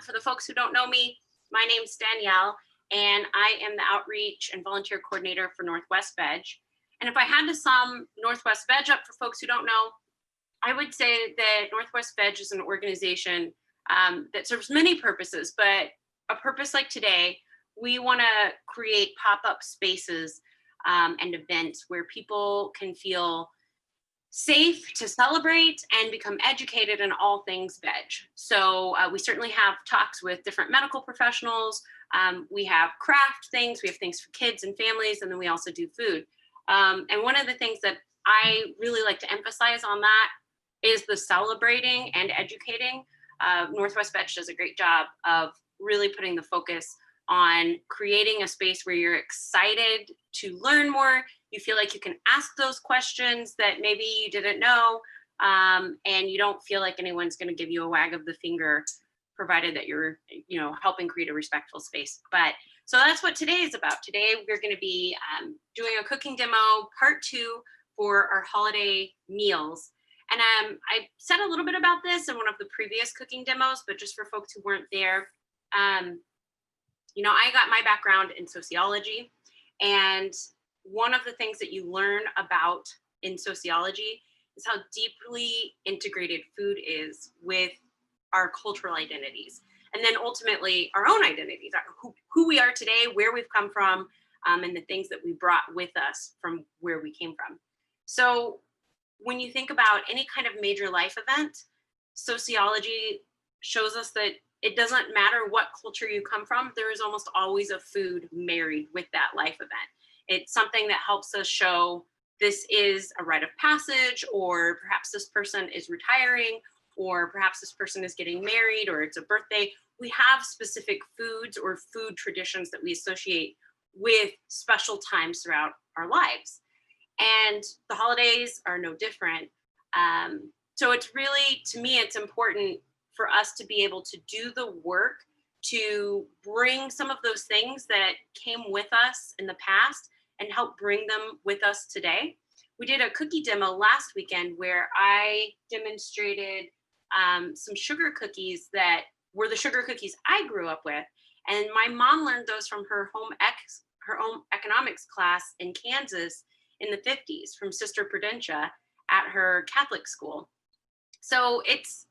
For the folks who don't know me, my name's Danielle, and I am the outreach and volunteer coordinator for Northwest Veg. And if I had to sum Northwest Veg up for folks who don't know, I would say that Northwest Veg is an organization that serves many purposes, but a purpose like today, we want to create pop-up spaces and events where people can feel safe to celebrate and become educated in all things veg. So we certainly have talks with different medical professionals. We have craft things, we have things for kids and families, and then we also do food. And one of the things that I really like to emphasize on that is the celebrating and educating. Northwest Veg does a great job of really putting the focus on creating a space where you're excited to learn more. You feel like you can ask those questions that maybe you didn't know, and you don't feel like anyone's going to give you a wag of the finger, provided that you're, helping create a respectful space. But so that's what today is about. Today we're going to be doing a cooking demo, part 2 for our holiday meals. And I said a little bit about this in one of the previous cooking demos, but just for folks who weren't there, I got my background in sociology, and one of the things that you learn about in sociology is how deeply integrated food is with our cultural identities, and then ultimately our own identities, who we are today, where we've come from, and the things that we brought with us from where we came from. So when you think about any kind of major life event, sociology shows us that it doesn't matter what culture you come from, there is almost always a food married with that life event. It's something that helps us show this is a rite of passage, or perhaps this person is retiring, or perhaps this person is getting married, or it's a birthday. We have specific foods or food traditions that we associate with special times throughout our lives. And the holidays are no different. So it's really, to me, it's important for us to be able to do the work to bring some of those things that came with us in the past and help bring them with us today. We did a cookie demo last weekend where I demonstrated some sugar cookies that were the sugar cookies I grew up with. And my mom learned those from her home economics class in Kansas in the 50s from Sister Prudentia at her Catholic school. So it's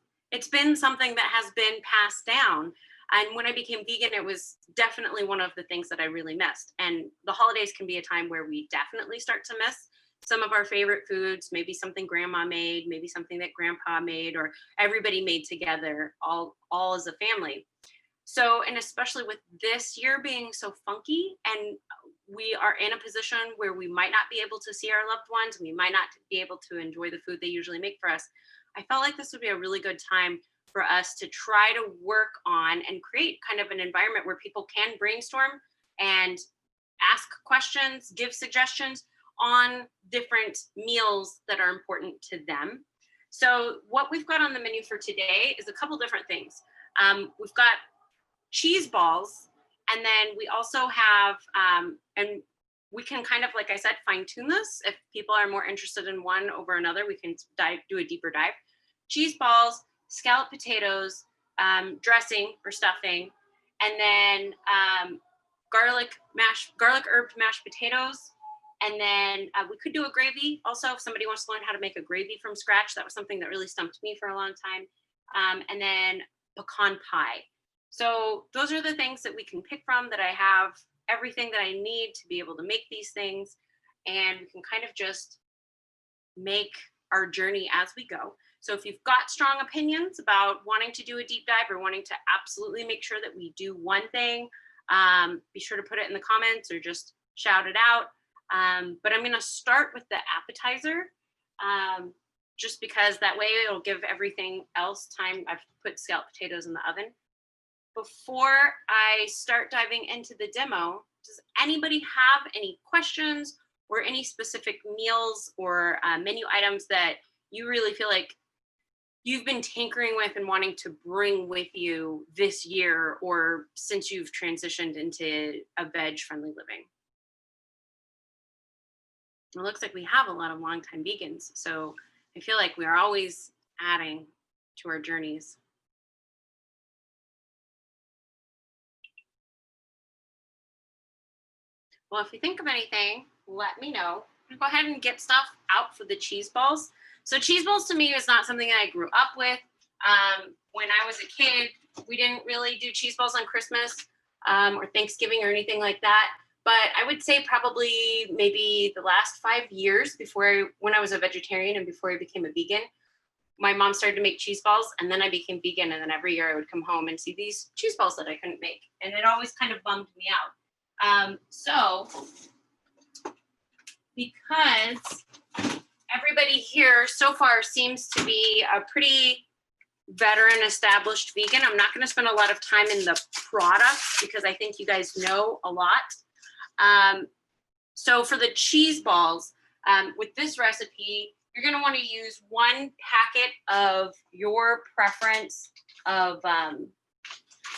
been something that has been passed down. And when I became vegan, it was definitely one of the things that I really missed. And the holidays can be a time where we definitely start to miss some of our favorite foods, maybe something grandma made, maybe something that grandpa made, or everybody made together, all as a family. So, and especially with this year being so funky, and we are in a position where we might not be able to see our loved ones, we might not be able to enjoy the food they usually make for us. I felt like this would be a really good time for us to try to work on and create kind of an environment where people can brainstorm and ask questions, give suggestions on different meals that are important to them. So what we've got on the menu for today is a couple different things. We've got cheese balls, and then we also have, and we can kind of, like I said, fine tune this. If people are more interested in one over another, we can do a deeper dive. Cheese balls, scalloped potatoes, dressing or stuffing, and then garlic herbed mashed potatoes. And then we could do a gravy. Also, if somebody wants to learn how to make a gravy from scratch, that was something that really stumped me for a long time. And then pecan pie. So those are the things that we can pick from, that I have everything that I need to be able to make these things. And we can kind of just make our journey as we go. So if you've got strong opinions about wanting to do a deep dive or wanting to absolutely make sure that we do one thing, be sure to put it in the comments or just shout it out. But I'm going to start with the appetizer, just because that way it'll give everything else time. I've put scalloped potatoes in the oven. Before I start diving into the demo, does anybody have any questions or any specific meals or menu items that you really feel like you've been tinkering with and wanting to bring with you this year, or since you've transitioned into a veg-friendly living? It looks like we have a lot of longtime vegans, so I feel like we are always adding to our journeys. Well, if you think of anything, let me know. I'm gonna go ahead and get stuff out for the cheese balls. So cheese balls to me is not something I grew up with. When I was a kid, we didn't really do cheese balls on Christmas or Thanksgiving or anything like that. But I would say probably maybe the last 5 years when I was a vegetarian and before I became a vegan, my mom started to make cheese balls, and then I became vegan. And then every year I would come home and see these cheese balls that I couldn't make. And it always kind of bummed me out. So because everybody here so far seems to be a pretty veteran established vegan, I'm not going to spend a lot of time in the products because I think you guys know a lot. So for the cheese balls, with this recipe, you're going to want to use 1 packet of your preference of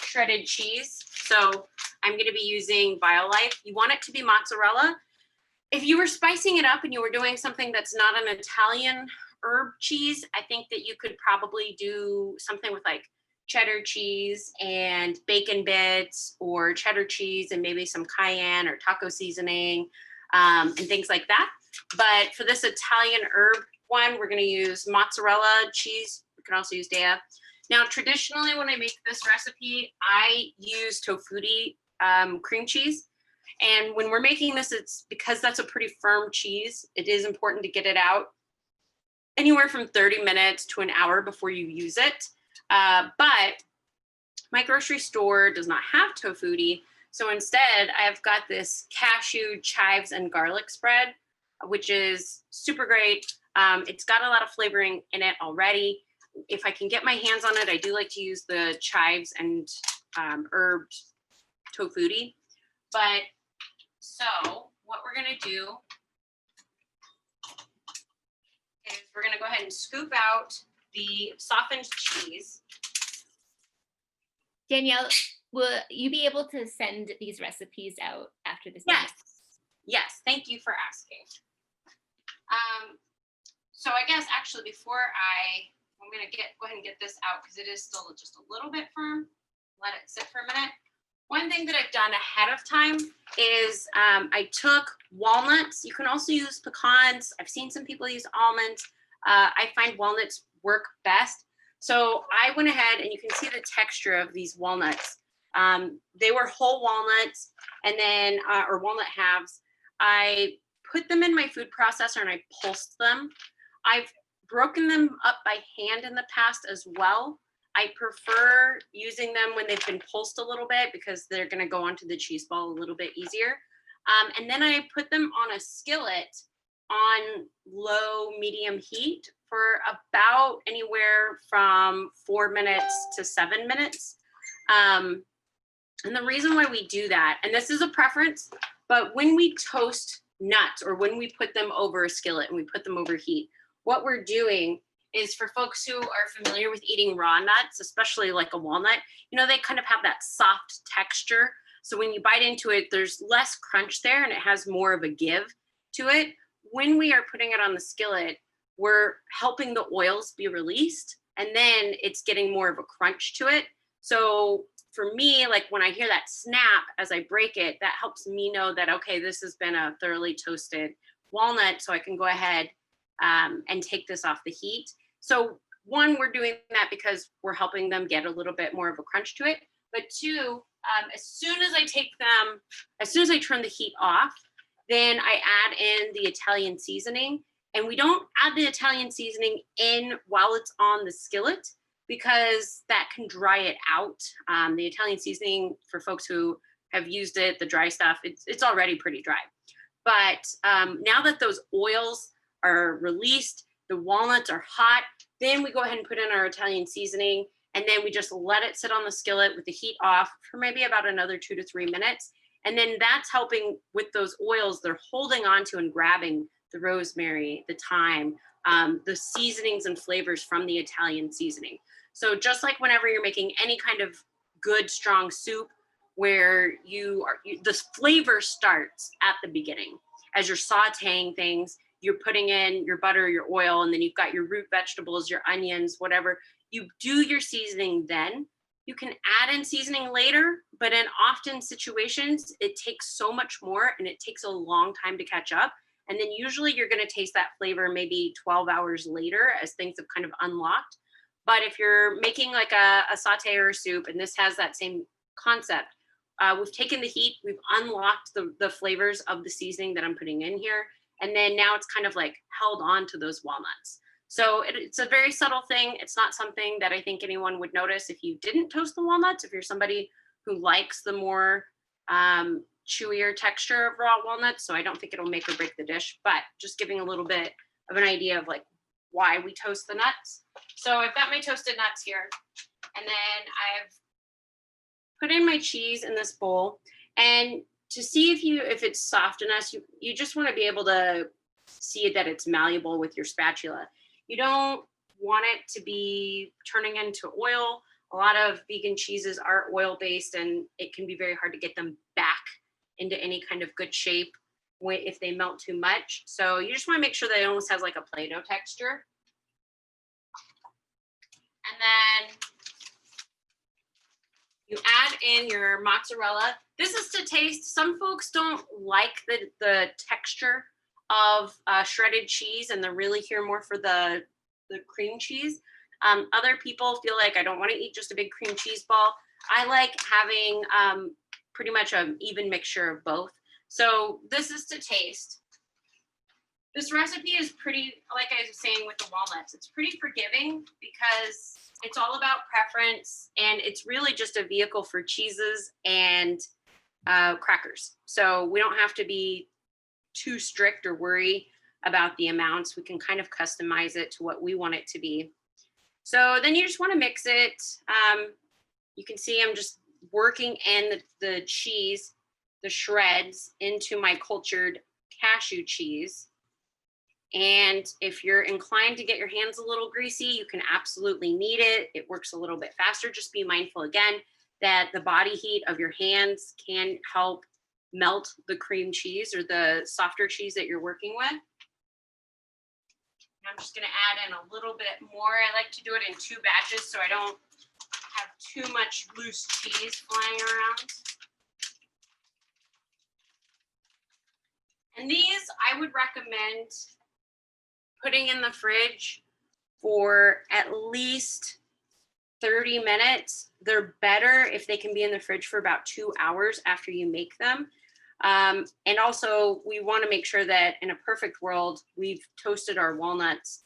shredded cheese. So I'm going to be using BioLife. You want it to be mozzarella. If you were spicing it up and you were doing something that's not an Italian herb cheese, I think that you could probably do something with like cheddar cheese and bacon bits, or cheddar cheese and maybe some cayenne or taco seasoning and things like that. But for this Italian herb one, we're going to use mozzarella cheese. We can also use Dea. Now, traditionally, when I make this recipe, I use Tofurky cream cheese. And when we're making this, it's because that's a pretty firm cheese. It is important to get it out anywhere from 30 minutes to an hour before you use it. But my grocery store does not have Tofurky. So instead, I've got this cashew, chives, and garlic spread, which is super great. It's got a lot of flavoring in it already. If I can get my hands on it, I do like to use the chives and herbed Tofurky. But so what we're gonna do is we're gonna go ahead and scoop out the softened cheese. Danielle, will you be able to send these recipes out after this? Yes. Yes, thank you for asking. So I guess actually before I'm gonna go ahead and get this out because it is still just a little bit firm. Let it sit for a minute. One thing that I've done ahead of time is I took walnuts. You can also use pecans. I've seen some people use almonds. I find walnuts work best. So I went ahead, and you can see the texture of these walnuts. They were whole walnuts, and then or walnut halves. I put them in my food processor and I pulsed them. I've broken them up by hand in the past as well. I prefer using them when they've been pulsed a little bit because they're going to go onto the cheese ball a little bit easier. And then I put them on a skillet on low, medium heat for about anywhere from 4 minutes to 7 minutes. And the reason why we do that, and this is a preference, but when we toast nuts or when we put them over a skillet and we put them over heat, what we're doing is, for folks who are familiar with eating raw nuts, especially like a walnut, you know, they kind of have that soft texture. So when you bite into it, there's less crunch there and it has more of a give to it. When we are putting it on the skillet, we're helping the oils be released, and then it's getting more of a crunch to it. So for me, like when I hear that snap as I break it, that helps me know that, okay, this has been a thoroughly toasted walnut, so I can go ahead and take this off the heat. So one, we're doing that because we're helping them get a little bit more of a crunch to it. But two, as soon as I turn the heat off, then I add in the Italian seasoning. And we don't add the Italian seasoning in while it's on the skillet because that can dry it out. The Italian seasoning, for folks who have used it, the dry stuff, it's already pretty dry. But now that those oils are released, the walnuts are hot, then we go ahead and put in our Italian seasoning, and then we just let it sit on the skillet with the heat off for maybe about another 2 to 3 minutes. And then that's helping with those oils. They're holding onto and grabbing the rosemary, the thyme, the seasonings and flavors from the Italian seasoning. So just like whenever you're making any kind of good, strong soup where the flavor starts at the beginning. As you're sauteing things, you're putting in your butter, your oil, and then you've got your root vegetables, your onions, whatever. You do your seasoning then, You can add in seasoning later, but in often situations, it takes so much more and it takes a long time to catch up. And then usually you're going to taste that flavor maybe 12 hours later as things have kind of unlocked. But if you're making like a saute or a soup, and this has that same concept, we've taken the heat, we've unlocked the flavors of the seasoning that I'm putting in here. And then now it's kind of like held on to those walnuts. So it's a very subtle thing. It's not something that I think anyone would notice if you didn't toast the walnuts. If you're somebody who likes the more chewier texture of raw walnuts, so I don't think it'll make or break the dish, but just giving a little bit of an idea of like why we toast the nuts. So I've got my toasted nuts here, and then I've put in my cheese in this bowl. And to see if it's soft enough, you just want to be able to see that it's malleable with your spatula. You don't want it to be turning into oil. A lot of vegan cheeses are oil-based, and it can be very hard to get them back into any kind of good shape if they melt too much. So you just want to make sure that it almost has like a Play-Doh texture. And then you add in your mozzarella. This is to taste. Some folks don't like the texture of shredded cheese, and they're really here more for the cream cheese. Other people feel like I don't want to eat just a big cream cheese ball. I like having pretty much an even mixture of both. So this is to taste. This recipe is pretty, like I was saying with the walnuts, it's pretty forgiving because it's all about preference, and it's really just a vehicle for cheeses and crackers. So we don't have to be too strict or worry about the amounts. We can kind of customize it to what we want it to be. So then you just want to mix it. You can see I'm just working in the cheese, the shreds, into my cultured cashew cheese. And if you're inclined to get your hands a little greasy, you can absolutely knead it. It works a little bit faster. Just be mindful again that the body heat of your hands can help melt the cream cheese or the softer cheese that you're working with. I'm just going to add in a little bit more. I like to do it in 2 batches so I don't have too much loose cheese flying around. And these I would recommend putting in the fridge for at least 30 minutes. They're better if they can be in the fridge for about 2 hours after you make them. And also we want to make sure that in a perfect world, we've toasted our walnuts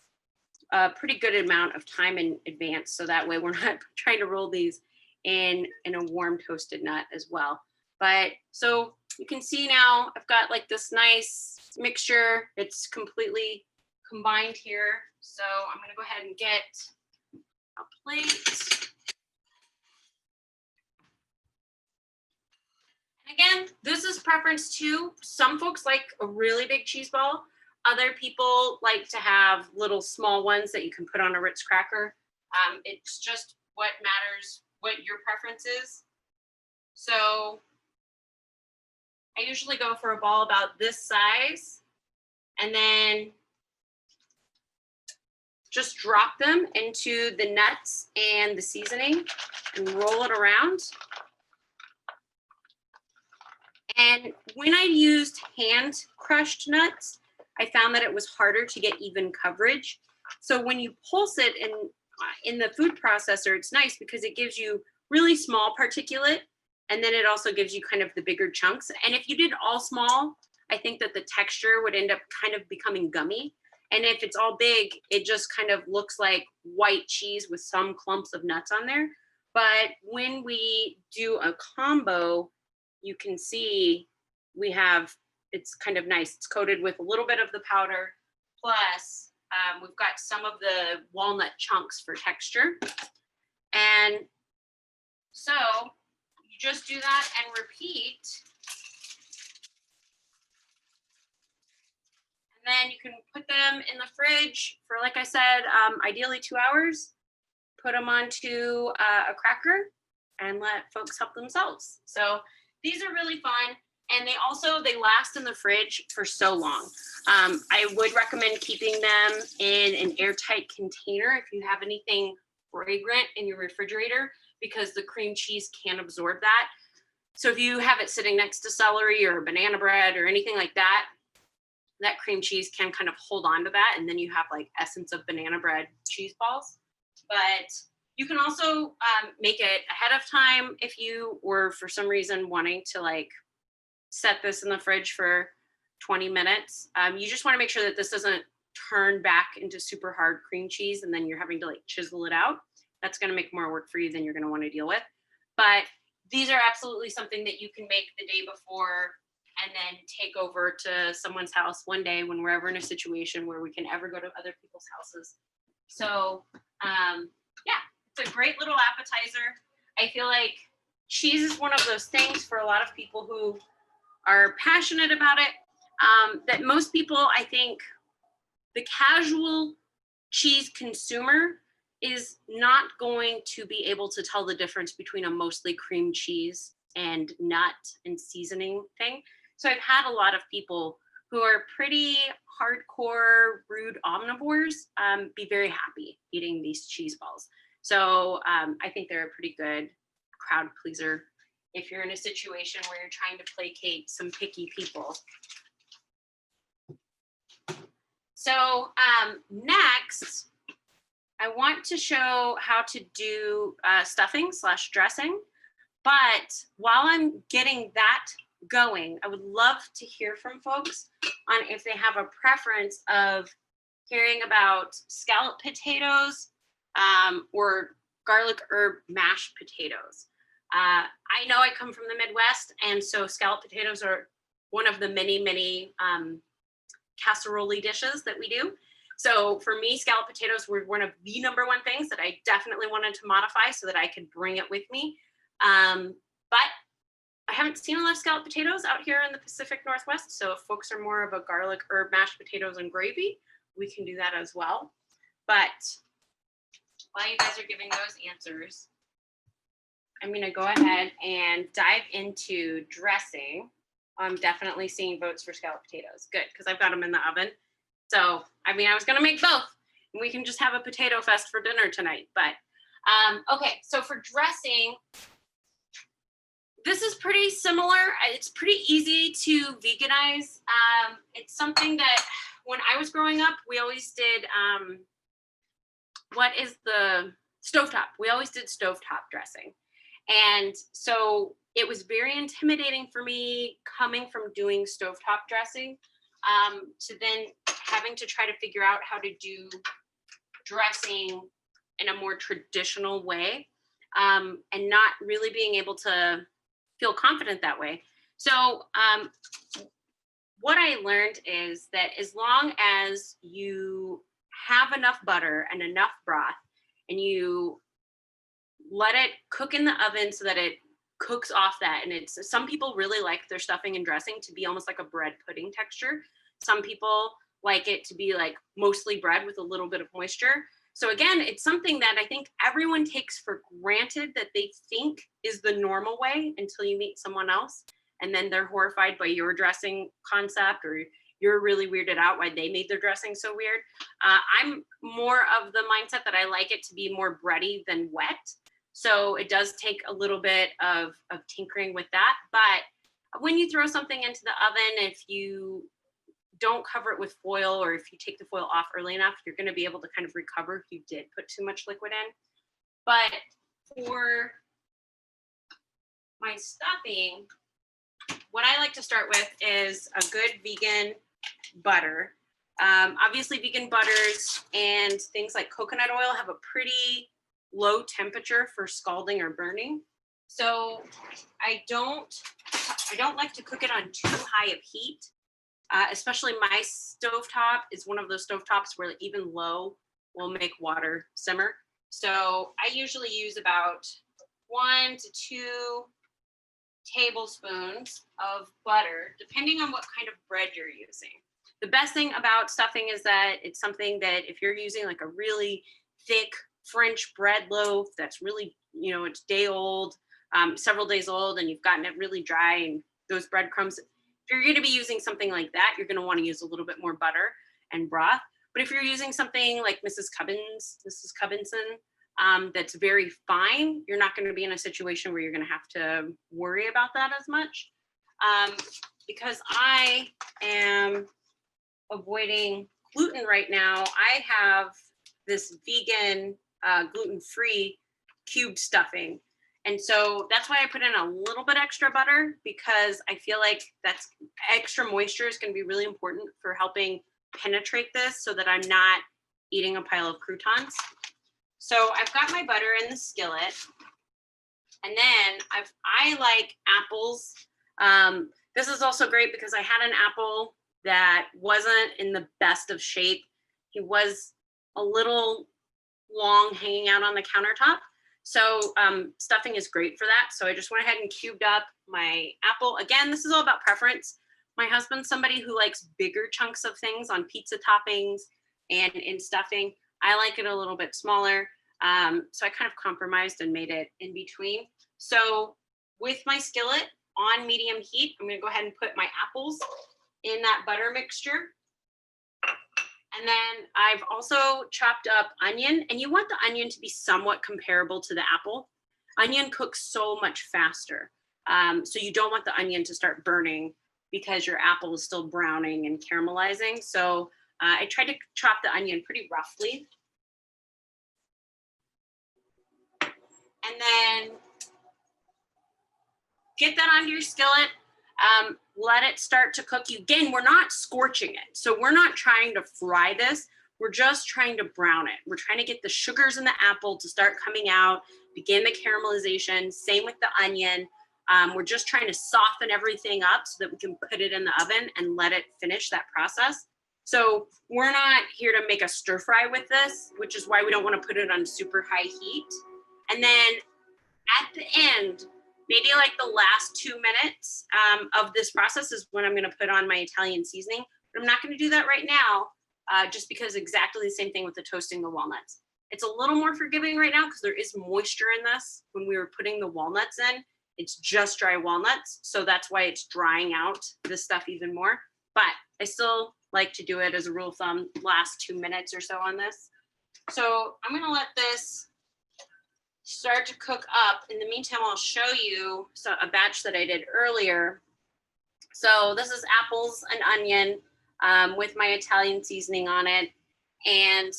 a pretty good amount of time in advance. So that way we're not trying to roll these in a warm toasted nut as well. But so you can see now I've got like this nice mixture. It's completely combined here. So I'm going to go ahead and get a plate. Again, this is preference too. Some folks like a really big cheese ball. Other people like to have little small ones that you can put on a Ritz cracker. It's just what matters, what your preference is. So I usually go for a ball about this size, and then just drop them into the nuts and the seasoning and roll it around. And when I used hand crushed nuts, I found that it was harder to get even coverage. So when you pulse it in the food processor, it's nice because it gives you really small particulate, and then it also gives you kind of the bigger chunks. And if you did all small, I think that the texture would end up kind of becoming gummy. And if it's all big, it just kind of looks like white cheese with some clumps of nuts on there. But when we do a combo, you can see we have, it's kind of nice. It's coated with a little bit of the powder, plus we've got some of the walnut chunks for texture. And so you just do that and repeat. And then you can put them in the fridge for, like I said, ideally 2 hours. Put them onto a cracker and let folks help themselves. So these are really fun. And they last in the fridge for so long. I would recommend keeping them in an airtight container if you have anything fragrant in your refrigerator, because the cream cheese can absorb that. So if you have it sitting next to celery or banana bread or anything like that, that cream cheese can kind of hold on to that. And then you have like essence of banana bread cheese balls. But you can also make it ahead of time if you were for some reason wanting to like set this in the fridge for 20 minutes. You just want to make sure that this doesn't turn back into super hard cream cheese and then you're having to like chisel it out. That's going to make more work for you than you're going to want to deal with. But these are absolutely something that you can make the day before and then take over to someone's house one day when we're ever in a situation where we can ever go to other people's houses. So yeah, it's a great little appetizer. I feel like cheese is one of those things for a lot of people who are passionate about it, that most people, I think, the casual cheese consumer is not going to be able to tell the difference between a mostly cream cheese and nut and seasoning thing. So I've had a lot of people who are pretty hardcore, rude omnivores be very happy eating these cheese balls. So I think they're a pretty good crowd pleaser if you're in a situation where you're trying to placate some picky people. So next, I want to show how to do stuffing / dressing. But while I'm getting that going, I would love to hear from folks on if they have a preference of hearing about scalloped potatoes or garlic herb mashed potatoes. I know I come from the Midwest, and so scalloped potatoes are one of the many casserole dishes that we do. So for me, scalloped potatoes were one of the number one things that I definitely wanted to modify so that I could bring it with me. But I haven't seen a lot of scalloped potatoes out here in the Pacific Northwest. So if folks are more of a garlic herb mashed potatoes and gravy, we can do that as well. But while you guys are giving those answers, I'm going to go ahead and dive into dressing. I'm definitely seeing votes for scalloped potatoes. Good, because I've got them in the oven. So, I mean, I was going to make both, and we can just have a potato fest for dinner tonight. But, okay, so for dressing, this is pretty similar. It's pretty easy to veganize. It's something that when I was growing up, we always did, what is the stovetop? We always did stovetop dressing. And so it was very intimidating for me coming from doing stovetop dressing to then having to try to figure out how to do dressing in a more traditional way and not really being able to feel confident that way. So what I learned is that as long as you have enough butter and enough broth and you let it cook in the oven so that it cooks off that. And it's, some people really like their stuffing and dressing to be almost like a bread pudding texture. Some people like it to be like mostly bread with a little bit of moisture. So again, it's something that I think everyone takes for granted that they think is the normal way until you meet someone else. And then they're horrified by your dressing concept, or you're really weirded out why they made their dressing so weird. I'm more of the mindset that I like it to be more bready than wet. So it does take a little bit of tinkering with that. But when you throw something into the oven, if you don't cover it with foil, or if you take the foil off early enough, you're going to be able to kind of recover if you did put too much liquid in. But for my stuffing, what I like to start with is a good vegan butter. Obviously, vegan butters and things like coconut oil have a pretty low temperature for scalding or burning. So I don't like to cook it on too high of heat. Especially my stovetop is one of those stovetops where even low will make water simmer. So I usually use about 1 to 2 tablespoons of butter, depending on what kind of bread you're using. The best thing about stuffing is that it's something that if you're using like a really thick French bread loaf that's really, it's day old, several days old, and you've gotten it really dry and those breadcrumbs, if you're going to be using something like that, you're going to want to use a little bit more butter and broth. But if you're using something like Mrs. Cubbinson, that's very fine, you're not going to be in a situation where you're going to have to worry about that as much. Because I am avoiding gluten right now, I have this vegan gluten-free cubed stuffing. And so that's why I put in a little bit extra butter, because I feel like that's extra moisture is going to be really important for helping penetrate this so that I'm not eating a pile of croutons. So I've got my butter in the skillet, and then I like apples. This is also great because I had an apple that wasn't in the best of shape. He was a little long hanging out on the countertop. So stuffing is great for that. So I just went ahead and cubed up my apple. Again, this is all about preference. My husband's somebody who likes bigger chunks of things on pizza toppings and in stuffing. I like it a little bit smaller. So I kind of compromised and made it in between. So with my skillet on medium heat, I'm gonna go ahead and put my apples in that butter mixture. And then I've also chopped up onion, and you want the onion to be somewhat comparable to the apple. Onion cooks so much faster. So you don't want the onion to start burning because your apple is still browning and caramelizing. So I tried to chop the onion pretty roughly. And then get that onto your skillet. Let it start to cook. Again, we're not scorching it. So we're not trying to fry this. We're just trying to brown it. We're trying to get the sugars in the apple to start coming out, begin the caramelization. Same with the onion. We're just trying to soften everything up so that we can put it in the oven and let it finish that process. So we're not here to make a stir fry with this, which is why we don't want to put it on super high heat. And then at the end, maybe like the last 2 minutes of this process is when I'm going to put on my Italian seasoning. But I'm not going to do that right now, just because exactly the same thing with the toasting the walnuts. It's a little more forgiving right now because there is moisture in this. When we were putting the walnuts in, it's just dry walnuts. So that's why it's drying out this stuff even more. But I still like to do it as a rule of thumb, last 2 minutes or so on this. So I'm going to let this start to cook up. In the meantime, I'll show you a batch that I did earlier. So this is apples and onion with my Italian seasoning on it. And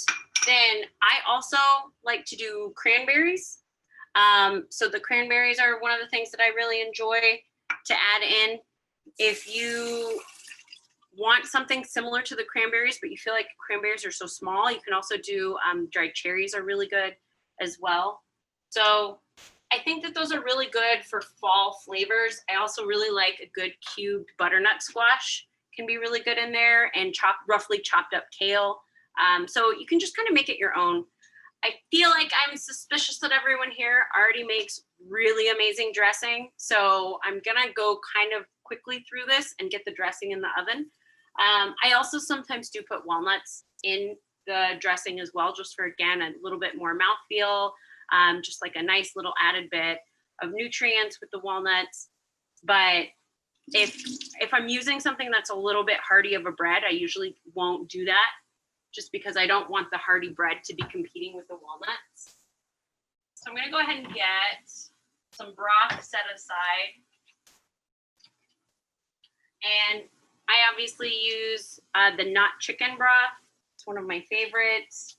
then I also like to do cranberries. So the cranberries are one of the things that I really enjoy to add in. If you want something similar to the cranberries, but you feel like cranberries are so small, you can also do dried cherries are really good as well. So I think that those are really good for fall flavors. I also really like a good cubed butternut squash, can be really good in there, and roughly chopped up kale. So you can just kind of make it your own. I feel like I'm suspicious that everyone here already makes really amazing dressing. So I'm gonna go kind of quickly through this and get the dressing in the oven. I also sometimes do put walnuts in the dressing as well, just for, again, a little bit more mouthfeel. Just like a nice little added bit of nutrients with the walnuts. But if I'm using something that's a little bit hearty of a bread, I usually won't do that, just because I don't want the hearty bread to be competing with the walnuts. So I'm gonna go ahead and get some broth set aside. And I obviously use the nut chicken broth. It's one of my favorites.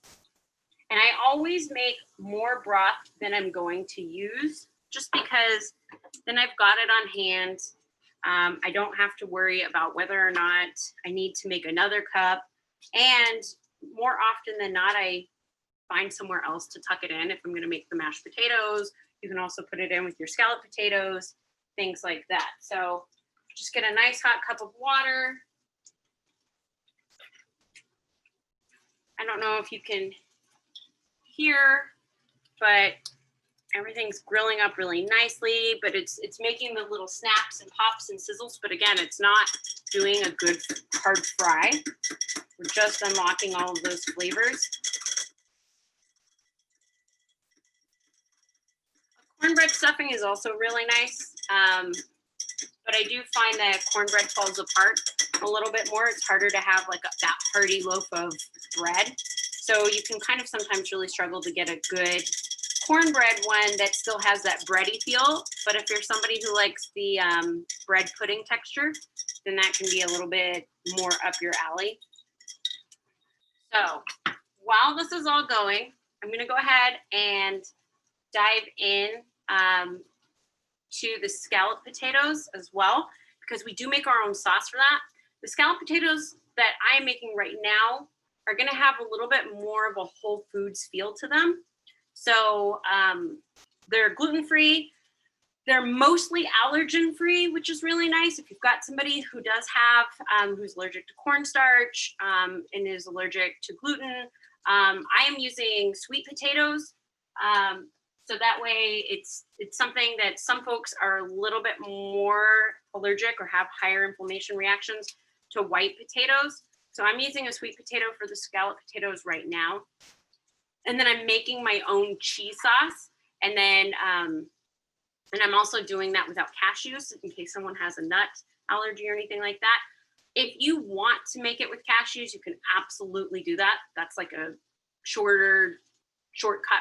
And I always make more broth than I'm going to use, just because then I've got it on hand. I don't have to worry about whether or not I need to make another cup. And more often than not, I find somewhere else to tuck it in. If I'm going to make the mashed potatoes, you can also put it in with your scalloped potatoes, things like that. So just get a nice hot cup of water. I don't know if you can hear, but everything's grilling up really nicely, but it's making the little snaps and pops and sizzles. But again, it's not doing a good hard fry. We're just unlocking all of those flavors. Cornbread stuffing is also really nice, but I do find that cornbread falls apart a little bit more. It's harder to have like that hearty loaf of bread. So you can kind of sometimes really struggle to get a good cornbread one that still has that bready feel. But if you're somebody who likes the bread pudding texture, then that can be a little bit more up your alley. So while this is all going, I'm going to go ahead and dive in to the scalloped potatoes as well, because we do make our own sauce for that. The scalloped potatoes that I am making right now are going to have a little bit more of a Whole Foods feel to them. So they're gluten-free. They're mostly allergen-free, which is really nice. If you've got somebody who does have, who's allergic to cornstarch and is allergic to gluten, I am using sweet potatoes. So that way it's something that some folks are a little bit more allergic or have higher inflammation reactions to white potatoes. So I'm using a sweet potato for the scalloped potatoes right now. And then I'm making my own cheese sauce. And then, and I'm also doing that without cashews in case someone has a nut allergy or anything like that. If you want to make it with cashews, you can absolutely do that. That's like a shortcut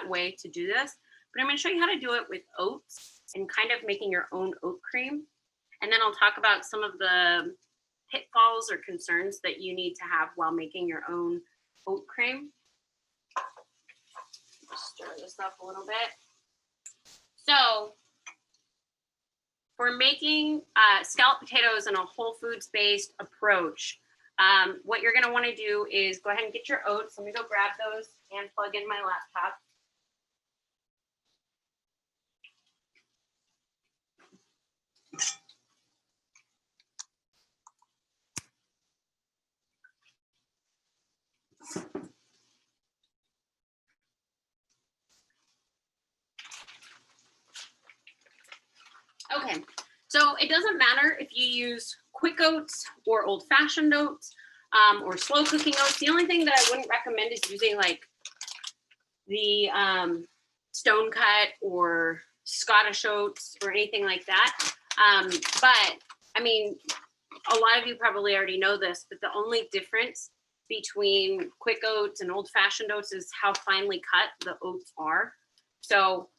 way to do this. But I'm going to show you how to do it with oats and kind of making your own oat cream. And then I'll talk about some of the pitfalls or concerns that you need to have while making your own oat cream. Stir this up a little bit. So for making scalloped potatoes in a Whole Foods based approach, what you're going to want to do is go ahead and get your oats. Let me go grab those and plug in my laptop. Okay, so it doesn't matter if you use quick oats or old-fashioned oats or slow cooking oats. The only thing that I wouldn't recommend is using like the stone cut or Scottish oats or anything like that. But I mean, a lot of you probably already know this, but the only difference between quick oats and old-fashioned oats is how finely cut the oats are. So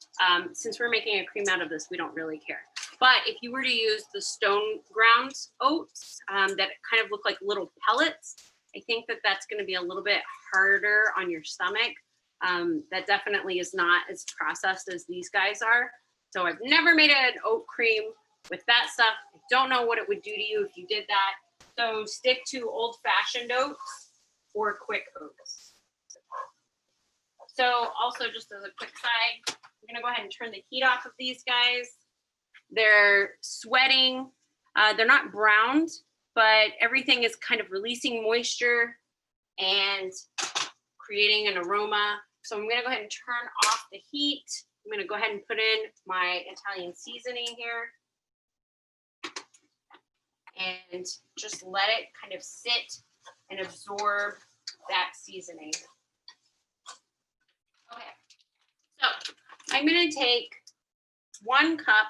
since we're making a cream out of this, we don't really care. But if you were to use the stone ground oats that kind of look like little pellets, I think that that's going to be a little bit harder on your stomach. That definitely is not as processed as these guys are. So I've never made an oat cream with that stuff. I don't know what it would do to you if you did that. So stick to old-fashioned oats or quick oats. So also just as a quick side, I'm going to go ahead and turn the heat off of these guys. They're sweating. They're not browned, but everything is kind of releasing moisture and creating an aroma. So I'm going to go ahead and turn off the heat. I'm going to go ahead and put in my Italian seasoning here and just let it kind of sit and absorb that seasoning. Okay, so I'm going to take 1 cup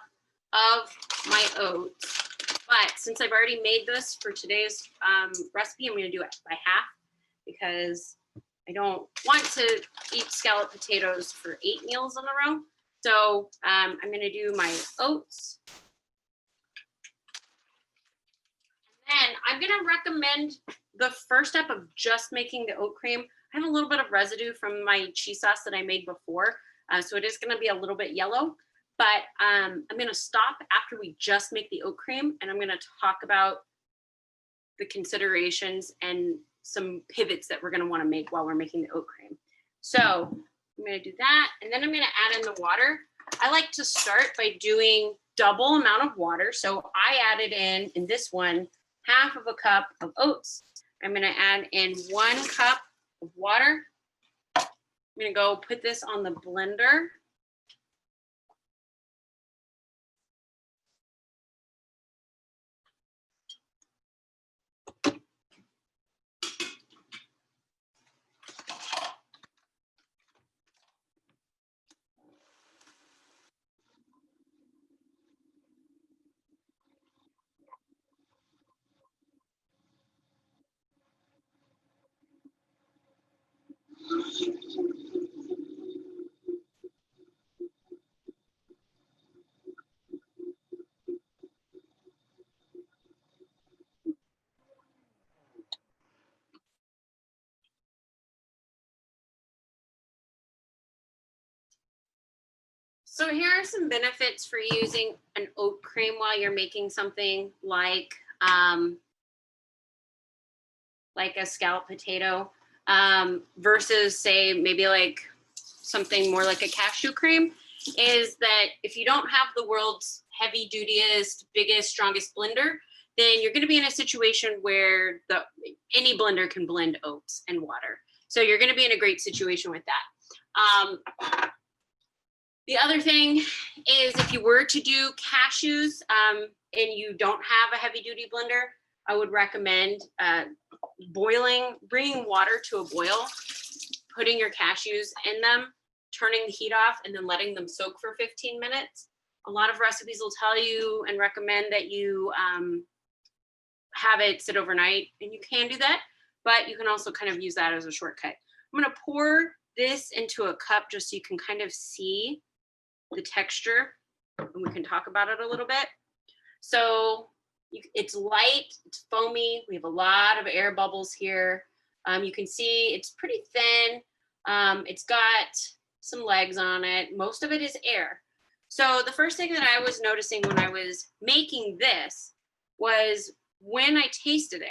of my oats, but since I've already made this for today's recipe, I'm going to do it by half because I don't want to eat scalloped potatoes for 8 meals in a row. So I'm going to do my oats. And I'm going to recommend the first step of just making the oat cream. I have a little bit of residue from my cheese sauce that I made before, so it is going to be a little bit yellow. But I'm going to stop after we just make the oat cream, and I'm going to talk about the considerations and some pivots that we're going to want to make while we're making the oat cream. So I'm going to do that, and then I'm going to add in the water. I like to start by doing double amount of water. So I added in this one, 1/2 cup of oats. I'm going to add in 1 cup of water. I'm going to go put this on the blender. So here are some benefits for using an oat cream while you're making something like a scalloped potato versus say maybe like something more like a cashew cream, is that if you don't have the world's heavy dutiest, biggest, strongest blender, then you're going to be in a situation where any blender can blend oats and water. So you're going to be in a great situation with that. The other thing is if you were to do cashews and you don't have a heavy duty blender, I would recommend bringing water to a boil, putting your cashews in them, turning the heat off, and then letting them soak for 15 minutes. A lot of recipes will tell you and recommend that you have it sit overnight, and you can do that, but you can also kind of use that as a shortcut. I'm gonna pour this into a cup just so you can kind of see the texture, and we can talk about it a little bit. So it's light, it's foamy. We have a lot of air bubbles here. You can see it's pretty thin. It's got some legs on it. Most of it is air. So the first thing that I was noticing when I was making this was when I tasted it,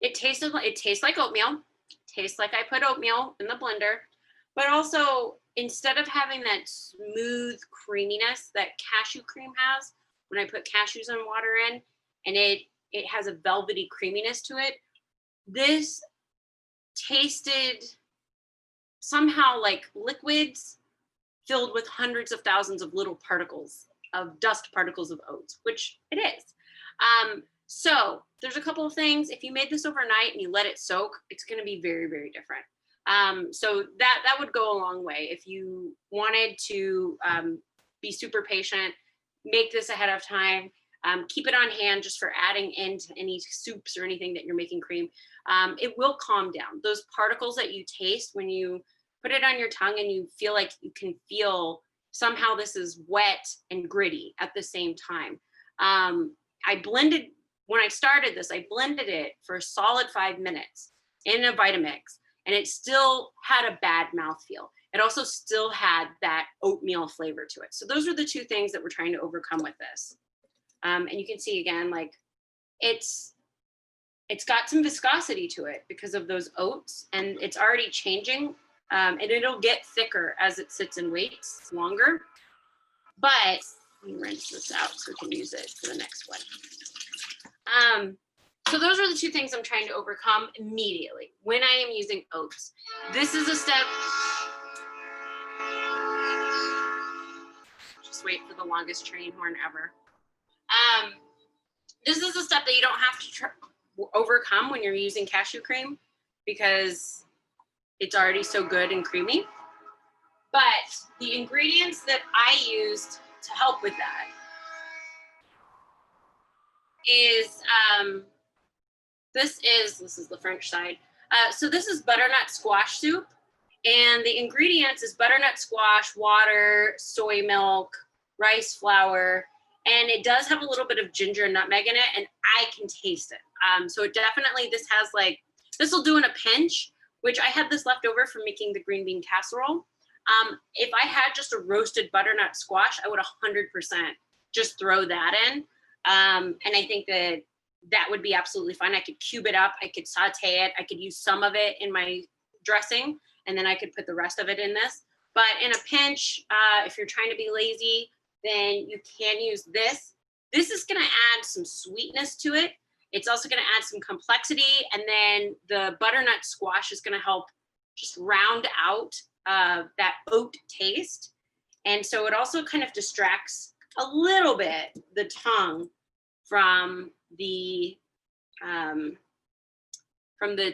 it tastes like oatmeal. It tastes like I put oatmeal in the blender, but also instead of having that smooth creaminess that cashew cream has, when I put cashews and water in, and it has a velvety creaminess to it, this tasted somehow like liquids filled with hundreds of thousands of little particles of dust particles of oats, which it is. So there's a couple of things. If you made this overnight and you let it soak, it's going to be very, very different. So that would go a long way. If you wanted to be super patient, make this ahead of time. Keep it on hand just for adding into any soups or anything that you're making cream. It will calm down. Those particles that you taste when you put it on your tongue and you feel like you can feel somehow this is wet and gritty at the same time. When I started this, I blended it for a solid 5 minutes in a Vitamix, and it still had a bad mouthfeel. It also still had that oatmeal flavor to it. So those are the two things that we're trying to overcome with this. And you can see again, like it's got some viscosity to it because of those oats, and it's already changing, and it'll get thicker as it sits and waits longer. But let me rinse this out so we can use it for the next one. So those are the two things I'm trying to overcome immediately when I am using oats. This is a step. Just wait for the longest train horn ever. This is a step that you don't have to overcome when you're using cashew cream because it's already so good and creamy. But the ingredients that I used to help with that is this is the French side. So this is butternut squash soup, and the ingredients is butternut squash, water, soy milk, rice flour, and it does have a little bit of ginger and nutmeg in it, and I can taste it. So it definitely, this will do in a pinch, which I had this left over from making the green bean casserole. If I had just a roasted butternut squash, I would 100% just throw that in. And I think that would be absolutely fine. I could cube it up, I could saute it, I could use some of it in my dressing, and then I could put the rest of it in this. But in a pinch, if you're trying to be lazy, then you can use this. This is gonna add some sweetness to it. It's also gonna add some complexity, and then the butternut squash is gonna help just round out that oat taste. And so it also kind of distracts a little bit the tongue from the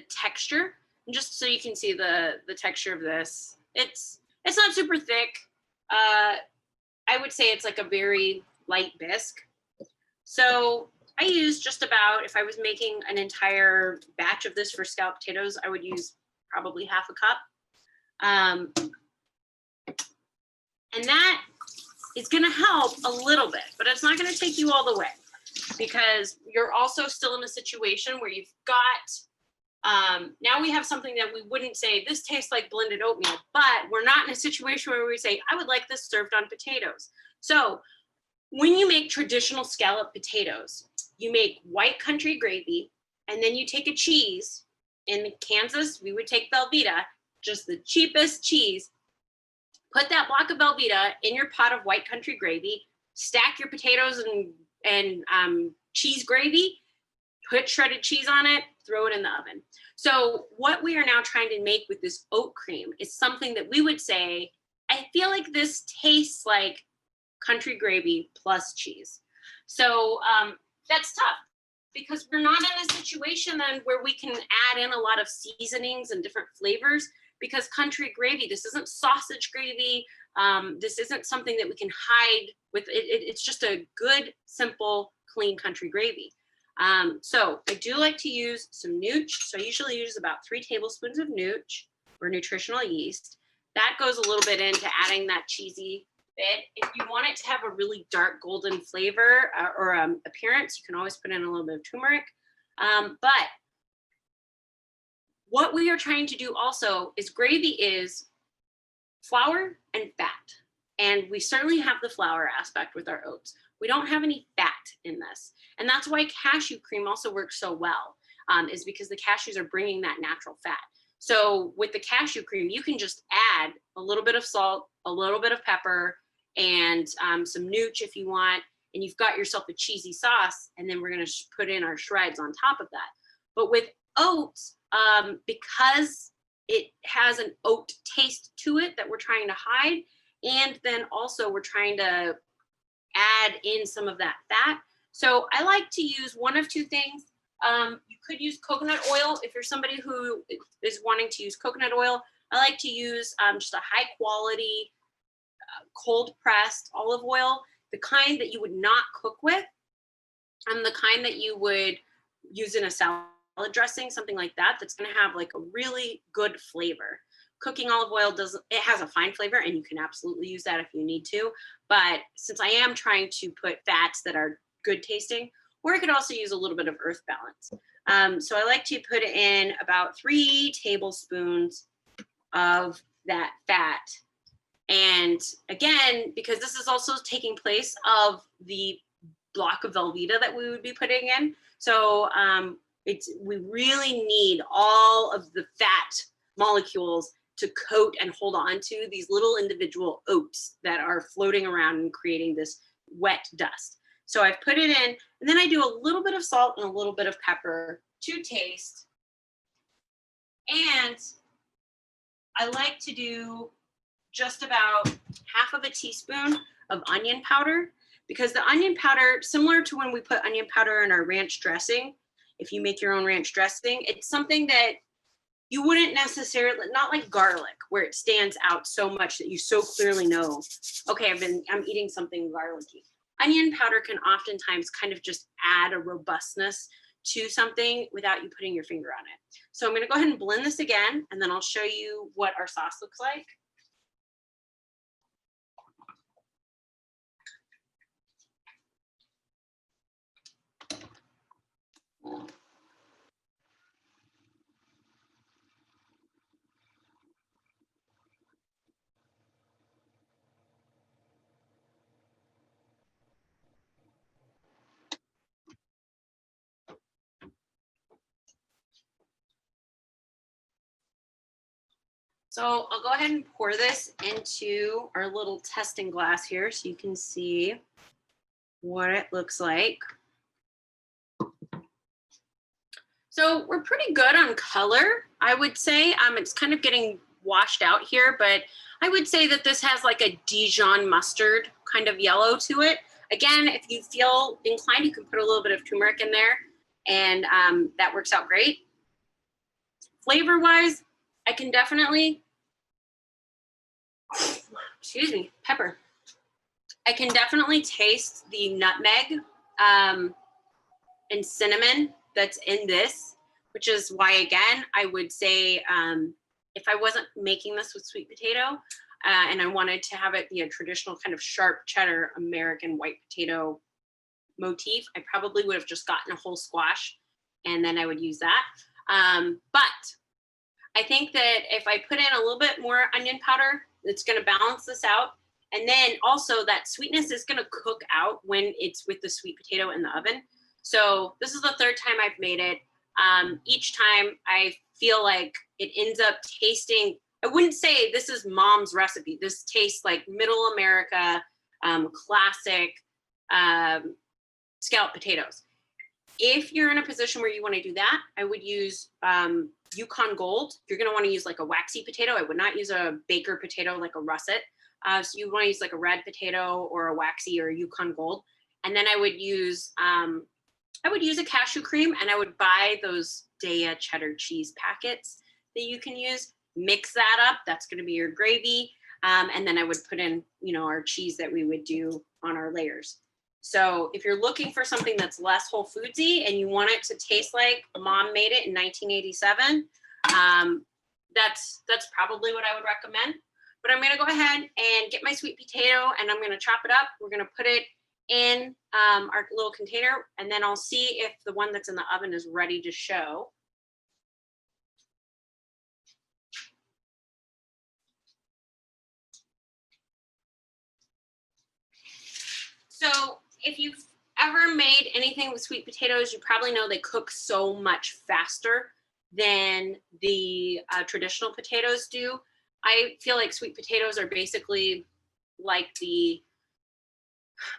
texture. And just so you can see the texture of this, it's not super thick. I would say it's like a very light bisque. So I use just about, if I was making an entire batch of this for scalloped potatoes, I would use probably half a cup. And that is gonna help a little bit, but it's not gonna take you all the way because you're also still in a situation where you've got Now we have something that we wouldn't say, this tastes like blended oatmeal, but we're not in a situation where we say, I would like this served on potatoes. So when you make traditional scalloped potatoes, you make white country gravy, and then you take a cheese. In Kansas, we would take Velveeta, just the cheapest cheese. Put that block of Velveeta in your pot of white country gravy, stack your potatoes and cheese gravy, put shredded cheese on it, throw it in the oven. So what we are now trying to make with this oat cream is something that we would say, I feel like this tastes like country gravy plus cheese. So that's tough because we're not in a situation then where we can add in a lot of seasonings and different flavors, because country gravy, this isn't sausage gravy. This isn't something that we can hide with. It's just a good, simple, clean country gravy. So I do like to use some nooch. So I usually use about 3 tablespoons of nooch or nutritional yeast. That goes a little bit into adding that cheesy bit. If you want it to have a really dark golden flavor or appearance, you can always put in a little bit of turmeric. But what we are trying to do also is gravy is flour and fat. And we certainly have the flour aspect with our oats. We don't have any fat in this. And that's why cashew cream also works so well, is because the cashews are bringing that natural fat. So with the cashew cream, you can just add a little bit of salt, a little bit of pepper, and some nooch if you want, and you've got yourself a cheesy sauce, and then we're gonna put in our shreds on top of that. But with oats, because it has an oat taste to it that we're trying to hide, and then also we're trying to add in some of that fat. So I like to use one of 2 things. You could use coconut oil if you're somebody who is wanting to use coconut oil. I like to use just a high quality cold pressed olive oil, the kind that you would not cook with, and the kind that you would use in a salad dressing, something like that, that's going to have like a really good flavor. Cooking olive oil it has a fine flavor, and you can absolutely use that if you need to. But since I am trying to put fats that are good tasting, or I could also use a little bit of earth balance. So I like to put in about 3 tablespoons of that fat. And again, because this is also taking place of the block of Velveeta that we would be putting in. So we really need all of the fat molecules to coat and hold on to these little individual oats that are floating around and creating this wet dust. So I've put it in, and then I do a little bit of salt and a little bit of pepper to taste. And I like to do just about half of a teaspoon of onion powder, because the onion powder, similar to when we put onion powder in our ranch dressing, if you make your own ranch dressing, it's something that you wouldn't necessarily, not like garlic, where it stands out so much that you so clearly know, okay, I'm eating something garlicky. Onion powder can oftentimes kind of just add a robustness to something without you putting your finger on it. So I'm gonna go ahead and blend this again, and then I'll show you what our sauce looks like. So I'll go ahead and pour this into our little testing glass here so you can see what it looks like. So we're pretty good on color, I would say. It's kind of getting washed out here, but I would say that this has like a Dijon mustard kind of yellow to it. Again, if you feel inclined, you can put a little bit of turmeric in there, and that works out great. Flavor-wise, I can definitely, excuse me, pepper. I can definitely taste the nutmeg and cinnamon that's in this, which is why, again, I would say if I wasn't making this with sweet potato and I wanted to have it be a traditional kind of sharp cheddar American white potato motif, I probably would have just gotten a whole squash, and then I would use that. But I think that if I put in a little bit more onion powder, it's going to balance this out. And then also that sweetness is going to cook out when it's with the sweet potato in the oven. So this is the third time I've made it. Each time I feel like it ends up tasting, I wouldn't say this is mom's recipe. This tastes like middle America, classic scalloped potatoes. If you're in a position where you want to do that, I would use Yukon Gold. You're going to want to use like a waxy potato. I would not use a baker potato like a russet. So you want to use like a red potato or a waxy or a Yukon Gold. And then I would use a cashew cream, and I would buy those Daya cheddar cheese packets that you can use. Mix that up. That's going to be your gravy. And then I would put in, our cheese that we would do on our layers. So if you're looking for something that's less Whole Foodsy and you want it to taste like mom made it in 1987, that's probably what I would recommend. But I'm going to go ahead and get my sweet potato, and I'm going to chop it up. We're going to put it in our little container, and then I'll see if the one that's in the oven is ready to show. So if you've ever made anything with sweet potatoes, you probably know they cook so much faster than the traditional potatoes do. I feel like sweet potatoes are basically like the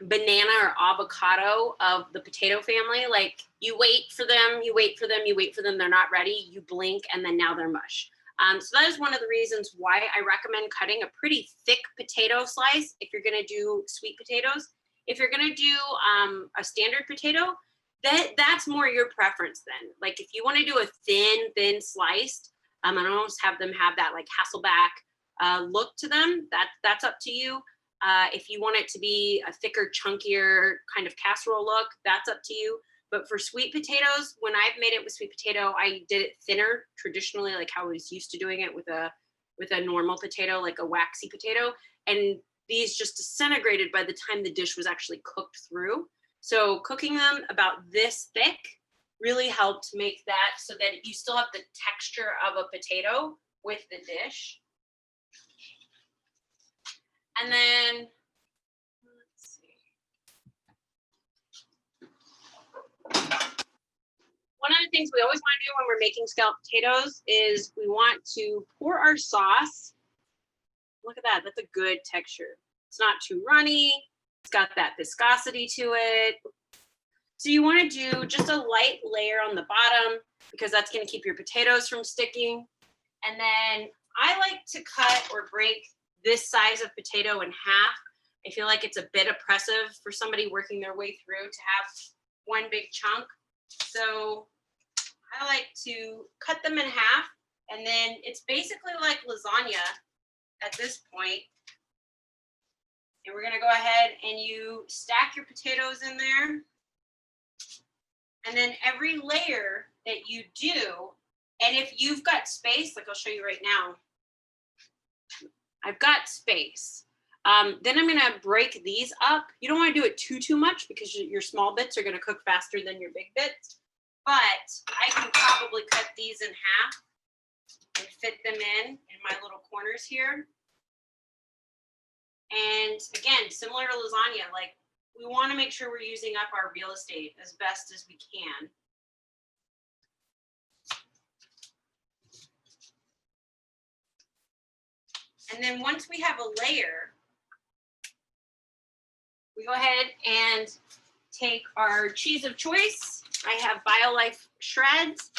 banana or avocado of the potato family. Like you wait for them, they're not ready, you blink, and then now they're mush. So that is one of the reasons why I recommend cutting a pretty thick potato slice if you're going to do sweet potatoes. If you're going to do a standard potato, that's more your preference then. Like if you want to do a thin sliced, and almost have them have that like Hasselback look to them, that's up to you. If you want it to be a thicker, chunkier kind of casserole look, that's up to you. But for sweet potatoes, when I've made it with sweet potato, I did it thinner traditionally, like how I was used to doing it with a normal potato, like a waxy potato. And these just disintegrated by the time the dish was actually cooked through. So cooking them about this thick really helped make that so that you still have the texture of a potato with the dish. And then, let's see. One of the things we always want to do when we're making scalloped potatoes is we want to pour our sauce. Look at that, that's a good texture. It's not too runny. It's got that viscosity to it. So you want to do just a light layer on the bottom because that's going to keep your potatoes from sticking. And then I like to cut or break this size of potato in half. I feel like it's a bit oppressive for somebody working their way through to have one big chunk. So I like to cut them in half, and then it's basically like lasagna at this point. And we're gonna go ahead and you stack your potatoes in there. And then every layer that you do, and if you've got space, like I'll show you right now, I've got space. Then I'm gonna break these up. You don't wanna do it too much because your small bits are gonna cook faster than your big bits. But I can probably cut these in half and fit them in my little corners here. And again, similar to lasagna, like we wanna make sure we're using up our real estate as best as we can. And then once we have a layer, we go ahead and take our cheese of choice. I have BioLife shreds.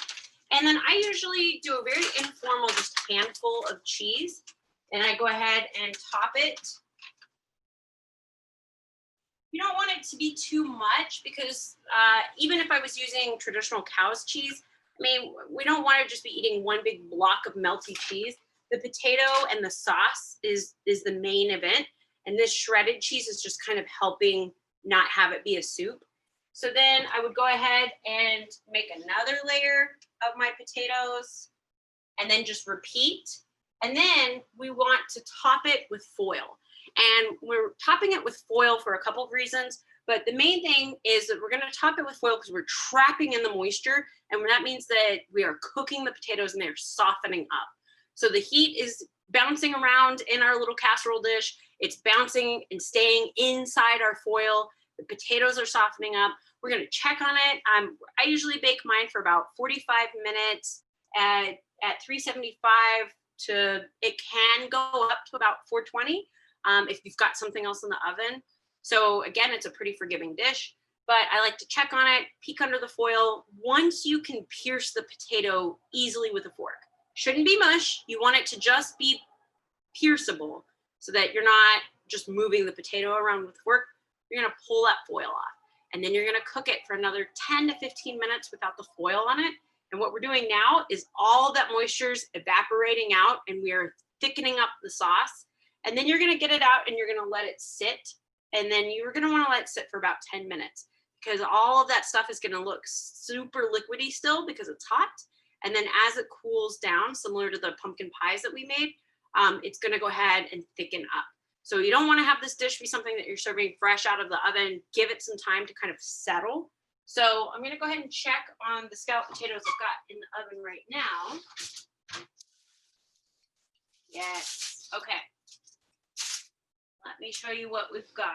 And then I usually do a very informal, just handful of cheese. And I go ahead and top it. You don't want it to be too much because even if I was using traditional cow's cheese, I mean, we don't want to just be eating one big block of melty cheese. The potato and the sauce is the main event. And this shredded cheese is just kind of helping not have it be a soup. So then I would go ahead and make another layer of my potatoes and then just repeat. And then we want to top it with foil. And we're topping it with foil for a couple of reasons. But the main thing is that we're going to top it with foil because we're trapping in the moisture. And that means that we are cooking the potatoes and they're softening up. So the heat is bouncing around in our little casserole dish. It's bouncing and staying inside our foil. The potatoes are softening up. We're going to check on it. I usually bake mine for about 45 minutes at 375 to, it can go up to about 420 if you've got something else in the oven. So again, it's a pretty forgiving dish, but I like to check on it, peek under the foil. Once you can pierce the potato easily with a fork, shouldn't be mush. You want it to just be pierceable so that you're not just moving the potato around with a fork. You're gonna pull that foil off. And then you're gonna cook it for another 10 to 15 minutes without the foil on it. And what we're doing now is all that moisture's evaporating out and we are thickening up the sauce. And then you're gonna get it out and you're gonna let it sit. And then you're gonna wanna let it sit for about 10 minutes because all of that stuff is gonna look super liquidy still because it's hot. And then as it cools down, similar to the pumpkin pies that we made, it's gonna go ahead and thicken up. So you don't wanna have this dish be something that you're serving fresh out of the oven. Give it some time to kind of settle. So I'm gonna go ahead and check on the scalloped potatoes I've got in the oven right now. Yes, okay. Let me show you what we've got.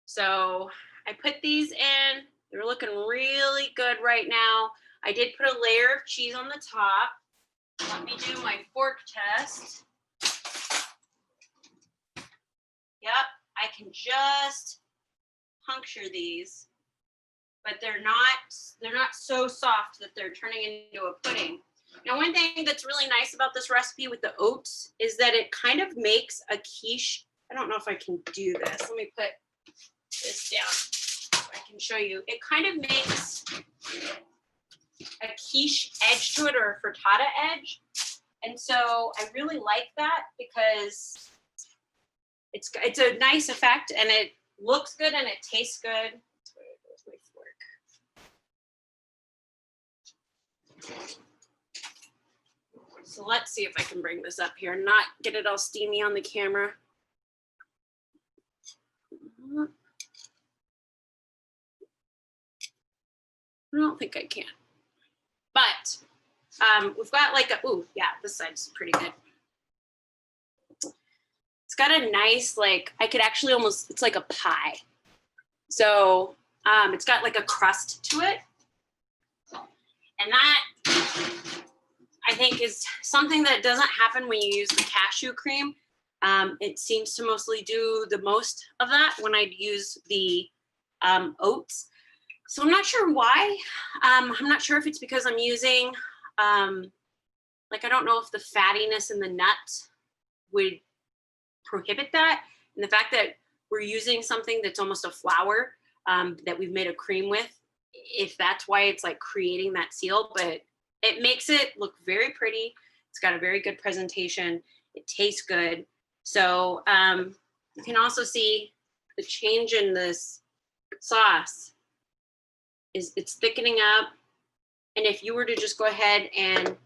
So I put these in. They're looking really good right now. I did put a layer of cheese on the top. Let me do my fork test. Yep, I can just puncture these, but they're not so soft that they're turning into a pudding. Now, one thing that's really nice about this recipe with the oats is that it kind of makes a quiche. I don't know if I can do this. Let me put this down so I can show you. It kind of makes a quiche edge to it or a frittata edge. And so I really like that because it's a nice effect and it looks good and it tastes good. Where's my fork? So let's see if I can bring this up here and not get it all steamy on the camera. I don't think I can. But we've got like a, ooh, yeah, this side's pretty good. It's got a nice, like, I could actually almost, it's like a pie. So it's got like a crust to it. And that, I think, is something that doesn't happen when you use the cashew cream. It seems to mostly do the most of that when I use the oats. So I'm not sure why. I'm not sure if it's because I'm using, like, I don't know if the fattiness in the nut would prohibit that. And the fact that we're using something that's almost a flour that we've made a cream with, if that's why it's like creating that seal, but it makes it look very pretty. It's got a very good presentation. It tastes good. So you can also see the change in this sauce is it's thickening up. And if you were to just go ahead and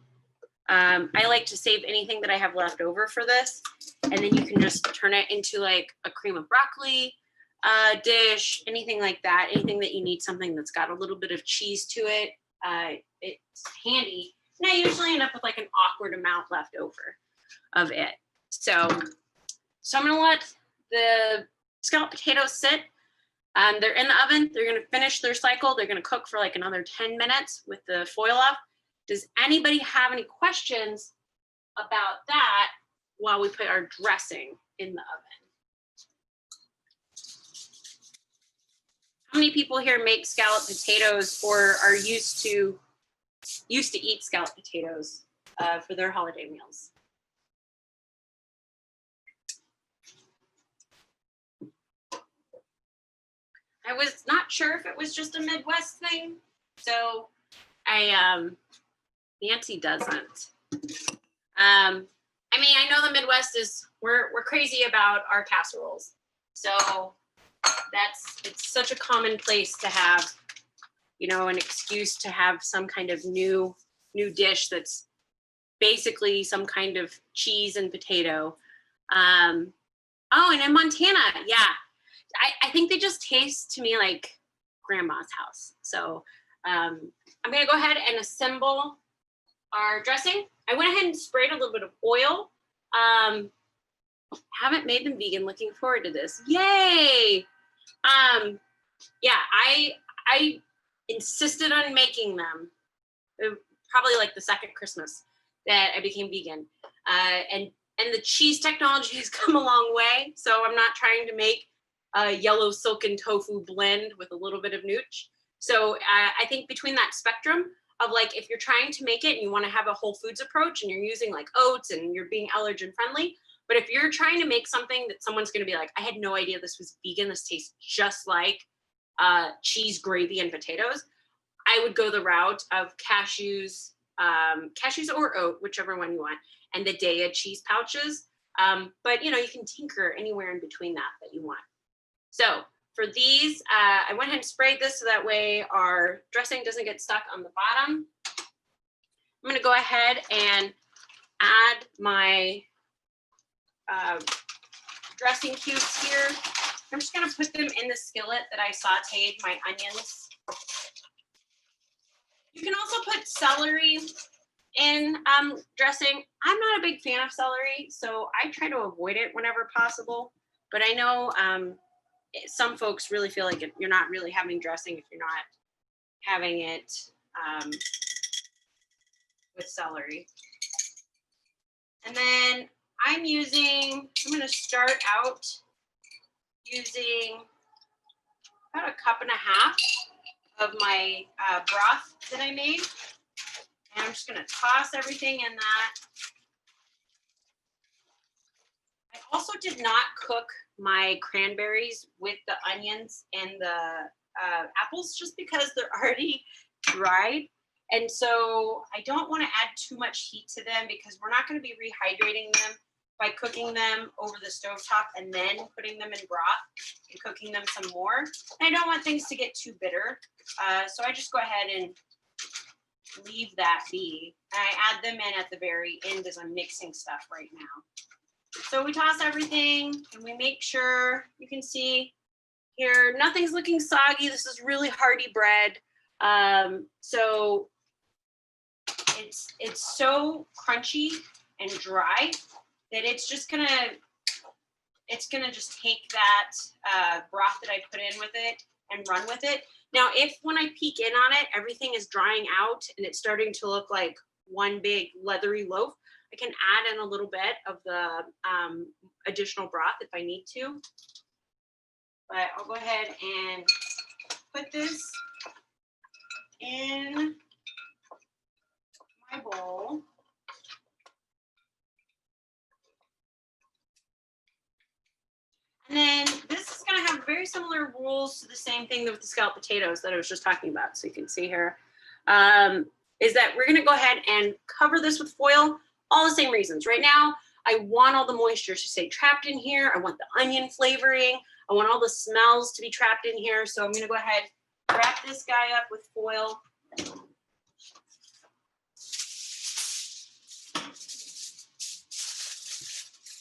I like to save anything that I have left over for this. And then you can just turn it into like a cream of broccoli dish, anything like that, anything that you need something that's got a little bit of cheese to it. It's handy. And I usually end up with like an awkward amount left over of it. So I'm gonna let the scalloped potatoes sit. They're in the oven. They're gonna finish their cycle. They're gonna cook for like another 10 minutes with the foil off. Does anybody have any questions about that while we put our dressing in the oven? How many people here make scalloped potatoes or are used to eat scalloped potatoes for their holiday meals? I was not sure if it was just a Midwest thing, so Nancy doesn't. I mean, I know the Midwest is, we're crazy about our casseroles. So it's such a common place to have, you know, an excuse to have some kind of new dish that's basically some kind of cheese and potato. Oh, and in Montana, yeah. I think they just taste to me like grandma's house. So I'm gonna go ahead and assemble our dressing. I went ahead and sprayed a little bit of oil. Haven't made them vegan. Looking forward to this. Yay! Yeah, I insisted on making them. Probably like the second Christmas that I became vegan. And the cheese technology has come a long way. So I'm not trying to make a yellow silken tofu blend with a little bit of nooch. So I think between that spectrum of like, if you're trying to make it and you want to have a whole foods approach and you're using like oats and you're being allergen friendly, but if you're trying to make something that someone's going to be like, I had no idea this was vegan, this tastes just like cheese, gravy, and potatoes, I would go the route of cashews or oat, whichever one you want, and the Daiya cheese pouches. But you know, you can tinker anywhere in between that you want. So for these, I went ahead and sprayed this so that way our dressing doesn't get stuck on the bottom. I'm gonna go ahead and add my dressing cubes here. I'm just gonna put them in the skillet that I sauteed my onions. You can also put celery in dressing. I'm not a big fan of celery, so I try to avoid it whenever possible. But I know some folks really feel like you're not really having dressing if you're not having it with celery. And then I'm going to start out using about 1.5 cups of my broth that I made. And I'm just going to toss everything in that. I also did not cook my cranberries with the onions and the apples just because they're already dried. And so I don't want to add too much heat to them because we're not going to be rehydrating them by cooking them over the stovetop and then putting them in broth and cooking them some more. And I don't want things to get too bitter. So I just go ahead and leave that be. And I add them in at the very end as I'm mixing stuff right now. So we toss everything and we make sure, you can see here, nothing's looking soggy. This is really hearty bread. So it's so crunchy and dry that it's gonna just take that broth that I put in with it and run with it. Now, if when I peek in on it, everything is drying out and it's starting to look like one big leathery loaf, I can add in a little bit of the additional broth if I need to. But I'll go ahead and put this in my bowl. And then this is going to have very similar rules to the same thing with the scalloped potatoes that I was just talking about. So you can see here, is that we're going to go ahead and cover this with foil. All the same reasons. Right now, I want all the moisture to stay trapped in here. I want the onion flavoring. I want all the smells to be trapped in here. So I'm going to go ahead, wrap this guy up with foil.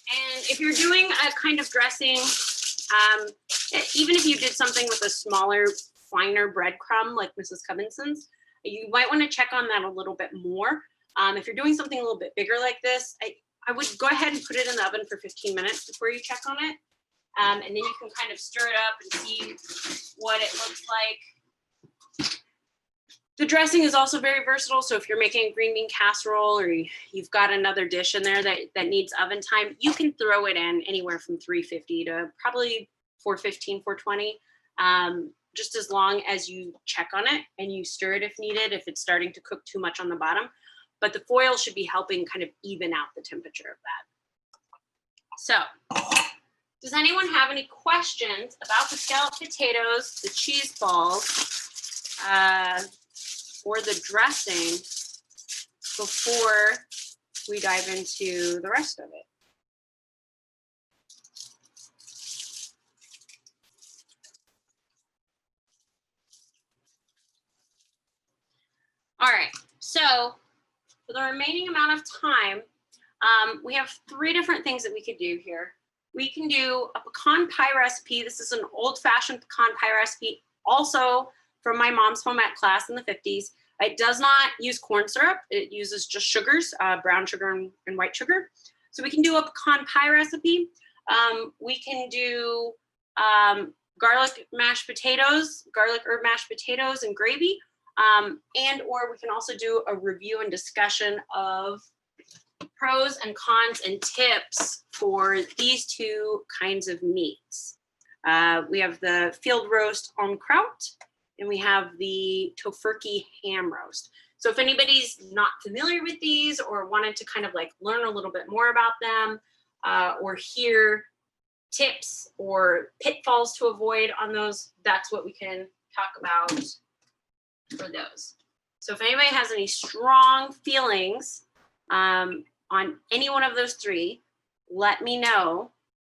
And if you're doing a kind of dressing, even if you did something with a smaller, finer breadcrumb like Mrs. Covenson's, you might want to check on that a little bit more. If you're doing something a little bit bigger like this, I would go ahead and put it in the oven for 15 minutes before you check on it. And then you can kind of stir it up and see what it looks like. The dressing is also very versatile. So if you're making a green bean casserole or you've got another dish in there that needs oven time, you can throw it in anywhere from 350 to probably 415, 420. Just as long as you check on it and you stir it if needed, if it's starting to cook too much on the bottom. But the foil should be helping kind of even out the temperature of that. So, does anyone have any questions about the scalloped potatoes, the cheese balls, or the dressing before we dive into the rest of it? All right, so for the remaining amount of time, we have 3 different things that we could do here. we can do a pecan pie recipe. This is an old-fashioned pecan pie recipe, also from my mom's home ec class in the 50s. It does not use corn syrup. It uses just sugars, brown sugar and white sugar. So we can do a pecan pie recipe. We can do garlic mashed potatoes, garlic herb mashed potatoes and gravy. And or we can also do a review and discussion of pros and cons and tips for these two kinds of meats. We have the Fieldroast on crout, and we have the Tofurky ham roast. So if anybody's not familiar with these or wanted to kind of like learn a little bit more about them, or hear tips or pitfalls to avoid on those, that's what we can talk about for those. So if anybody has any strong feelings on any one of those three, let me know.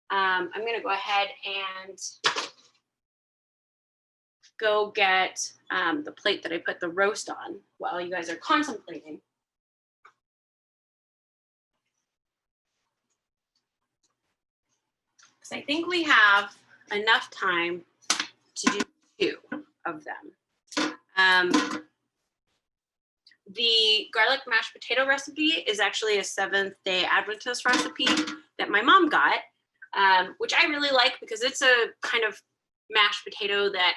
I'm gonna go ahead and go get the plate that I put the roast on while you guys are contemplating. Because I think we have enough time to do two of them. The garlic mashed potato recipe is actually a Seventh-day Adventist recipe that my mom got, which I really like because it's a kind of mashed potato that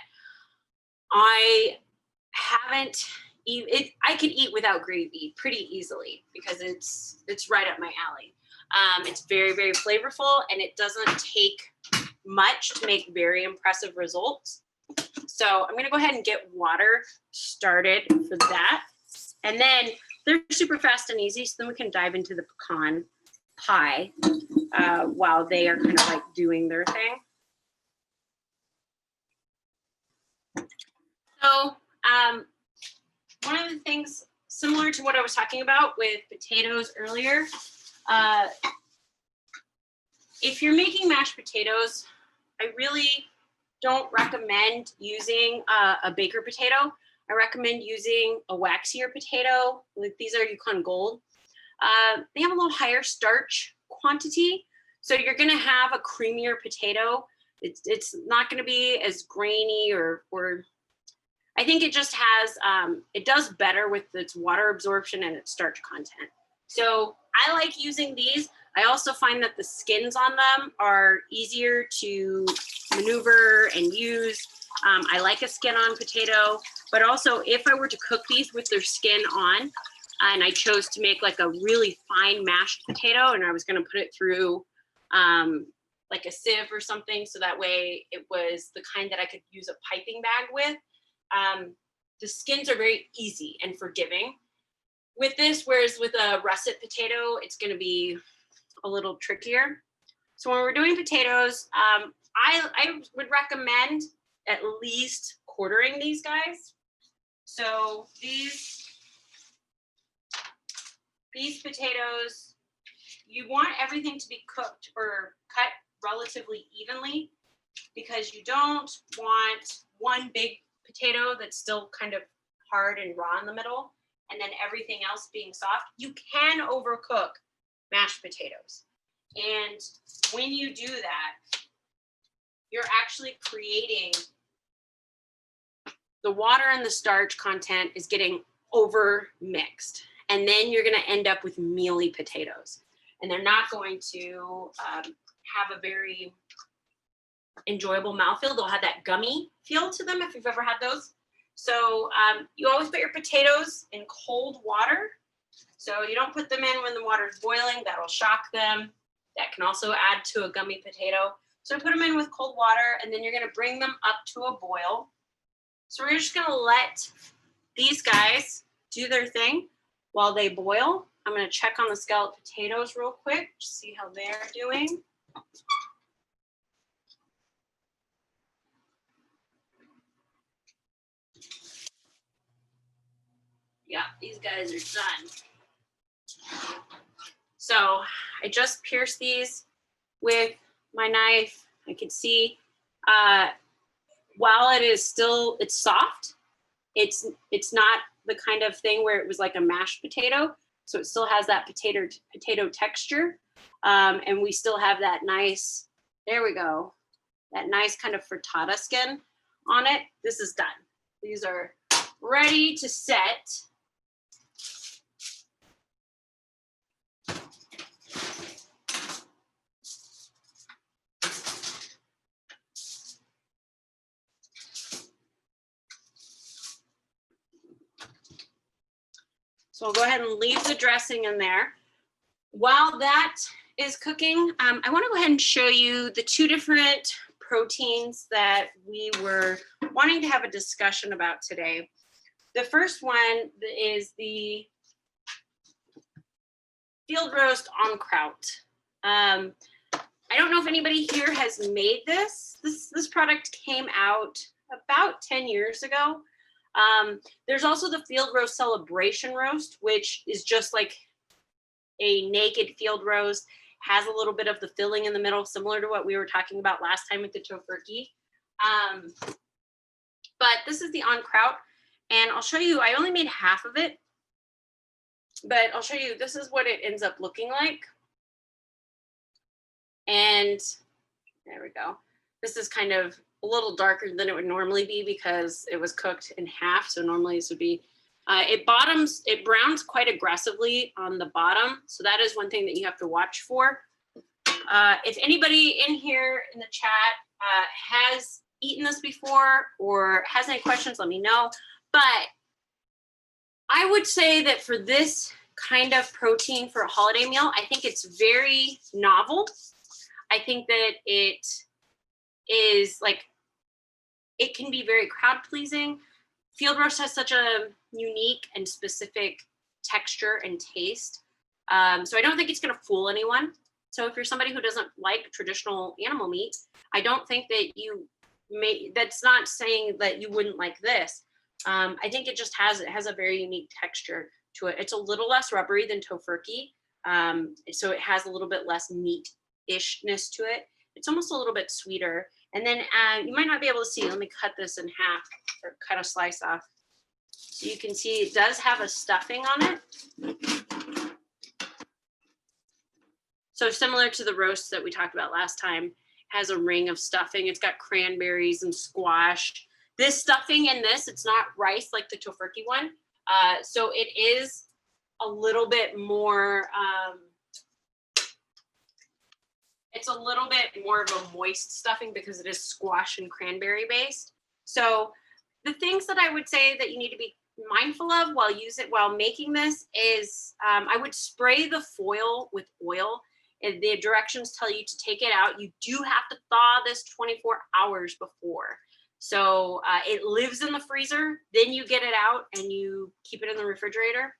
I haven't I could eat without gravy pretty easily because it's right up my alley. It's very, very flavorful, and it doesn't take much to make very impressive results. So I'm gonna go ahead and get water started for that. And then they're super fast and easy, so then we can dive into the pecan pie while they are kind of like doing their thing. So one of the things similar to what I was talking about with potatoes earlier, if you're making mashed potatoes, I really don't recommend using a baker potato. I recommend using a waxier potato. Like these are Yukon Gold. They have a little higher starch quantity, so you're gonna have a creamier potato. It's not gonna be as grainy or I think it just has, it does better with its water absorption and its starch content. So I like using these. I also find that the skins on them are easier to maneuver and use. I like a skin on potato, but also if I were to cook these with their skin on, and I chose to make like a really fine mashed potato and I was gonna put it through like a sieve or something, so that way it was the kind that I could use a piping bag with. The skins are very easy and forgiving with this, whereas with a russet potato, it's gonna be a little trickier. So when we're doing potatoes, I would recommend at least quartering these guys. So these potatoes, you want everything to be cooked or cut relatively evenly because you don't want one big potato that's still kind of hard and raw in the middle and then everything else being soft. You can overcook mashed potatoes. And when you do that, you're actually creating the water and the starch content is getting over mixed. And then you're gonna end up with mealy potatoes. And they're not going to have a very enjoyable mouthfeel. They'll have that gummy feel to them if you've ever had those. So you always put your potatoes in cold water. So you don't put them in when the water is boiling. That'll shock them. That can also add to a gummy potato. So put them in with cold water, and then you're gonna bring them up to a boil. So we're just gonna let these guys do their thing while they boil. I'm gonna check on the scalloped potatoes real quick, to see how they're doing. Yeah, these guys are done. So I just pierced these with my knife. I could see while it is still, it's soft, it's not the kind of thing where it was like a mashed potato. So it still has that potato texture. And we still have that nice There we go. That nice kind of frittata skin on it. This is done. These are ready to set. So we'll go ahead and leave the dressing in there. While that is cooking, I want to go ahead and show you the two different proteins that we were wanting to have a discussion about today. The first one is the Fieldroast on kraut. I don't know if anybody here has made this. This product came out about 10 years ago. There's also the Fieldroast Celebration Roast, which is just like a naked field roast, has a little bit of the filling in the middle, similar to what we were talking about last time with the Tofurky. But this is the on kraut, and I'll show you, I only made half of it, but I'll show you, this is what it ends up looking like. And there we go. This is kind of a little darker than it would normally be because it was cooked in half. So normally this would be, it browns quite aggressively on the bottom. So that is one thing that you have to watch for. If anybody in here in the chat has eaten this before or has any questions, let me know. But I would say that for this kind of protein for a holiday meal, I think it's very novel. I think that it is like, it can be very crowd pleasing. Field roast has such a unique and specific texture and taste. So I don't think it's gonna fool anyone. So if you're somebody who doesn't like traditional animal meat, I don't think that you may, that's not saying that you wouldn't like this. I think it just has a very unique texture to it. It's a little less rubbery than Tofurky. So it has a little bit less meat-ishness to it. It's almost a little bit sweeter. And then you might not be able to see, let me cut this in half or cut a slice off. So you can see it does have a stuffing on it. So similar to the roast that we talked about last time, has a ring of stuffing. It's got cranberries and squash. This stuffing in this, it's not rice like the Tofurky one. So it is a little bit more, it's a little bit more of a moist stuffing because it is squash and cranberry based. So the things that I would say that you need to be mindful of while making this is I would spray the foil with oil. And the directions tell you to take it out. You do have to thaw this 24 hours before. So it lives in the freezer, then you get it out and you keep it in the refrigerator.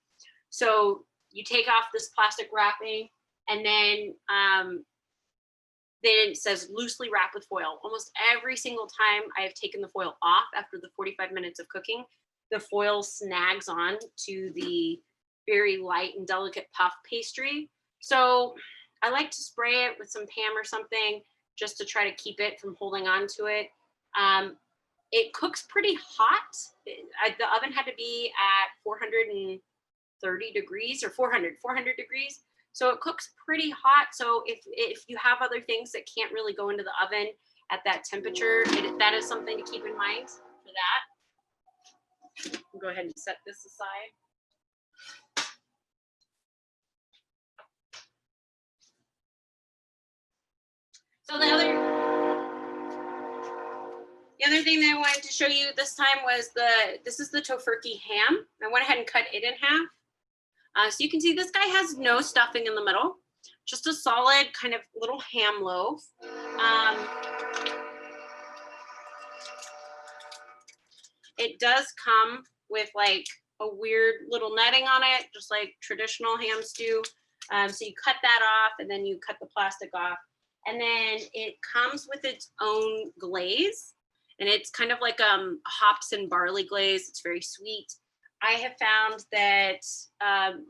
So you take off this plastic wrapping and then it says loosely wrap with foil. Almost every single time I have taken the foil off after the 45 minutes of cooking, the foil snags on to the very light and delicate puff pastry. So I like to spray it with some Pam or something just to try to keep it from holding on to it. It cooks pretty hot. The oven had to be at 430 degrees or 400 degrees. So it cooks pretty hot. So if you have other things that can't really go into the oven at that temperature, that is something to keep in mind for that. I'll go ahead and set this aside. So the other thing that I wanted to show you this time was this is the Tofurky ham. I went ahead and cut it in half. So you can see this guy has no stuffing in the middle, just a solid kind of little ham loaf. It does come with like a weird little netting on it, just like traditional ham stew. So you cut that off and then you cut the plastic off. And then it comes with its own glaze. And it's kind of like hops and barley glaze. It's very sweet. I have found that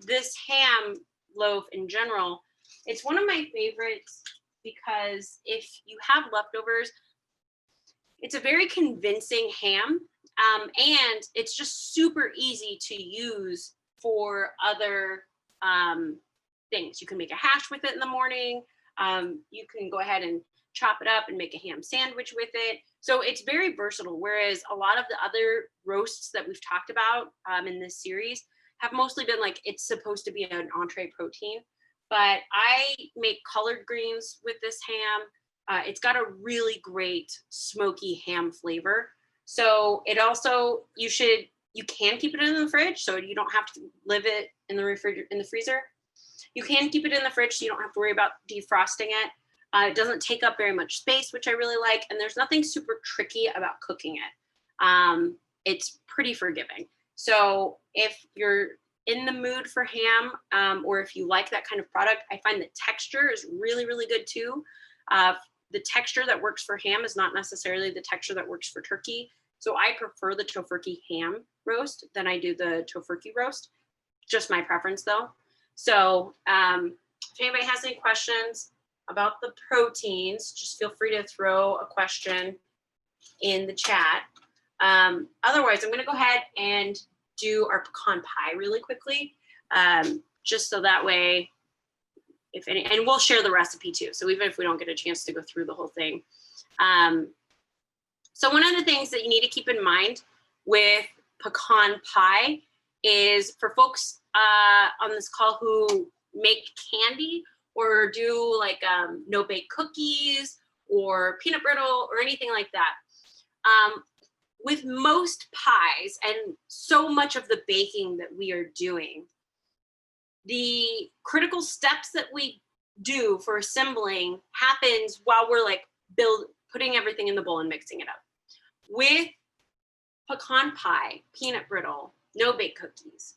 this ham loaf in general, it's one of my favorites because if you have leftovers, it's a very convincing ham. And it's just super easy to use for other things. You can make a hash with it in the morning. You can go ahead and chop it up and make a ham sandwich with it. So it's very versatile, whereas a lot of the other roasts that we've talked about in this series have mostly been like, it's supposed to be an entree protein. But I make collard greens with this ham. It's got a really great smoky ham flavor. So it also, you can keep it in the fridge, so you don't have to leave it in the freezer. You can keep it in the fridge, so you don't have to worry about defrosting it. It doesn't take up very much space, which I really like, and there's nothing super tricky about cooking it. It's pretty forgiving. So if you're in the mood for ham, or if you like that kind of product, I find the texture is really, really good too. The texture that works for ham is not necessarily the texture that works for turkey. So I prefer the Tofurky ham roast than I do the Tofurky roast. Just my preference though. So if anybody has any questions about the proteins, just feel free to throw a question in the chat. Otherwise, I'm gonna go ahead and do our pecan pie really quickly, just so that way, and we'll share the recipe too. So even if we don't get a chance to go through the whole thing. So one of the things that you need to keep in mind with pecan pie is for folks on this call who make candy or do like no-bake cookies or peanut brittle or anything like that. With most pies and so much of the baking that we are doing, the critical steps that we do for assembling happens while we're like putting everything in the bowl and mixing it up. With pecan pie, peanut brittle, no-bake cookies,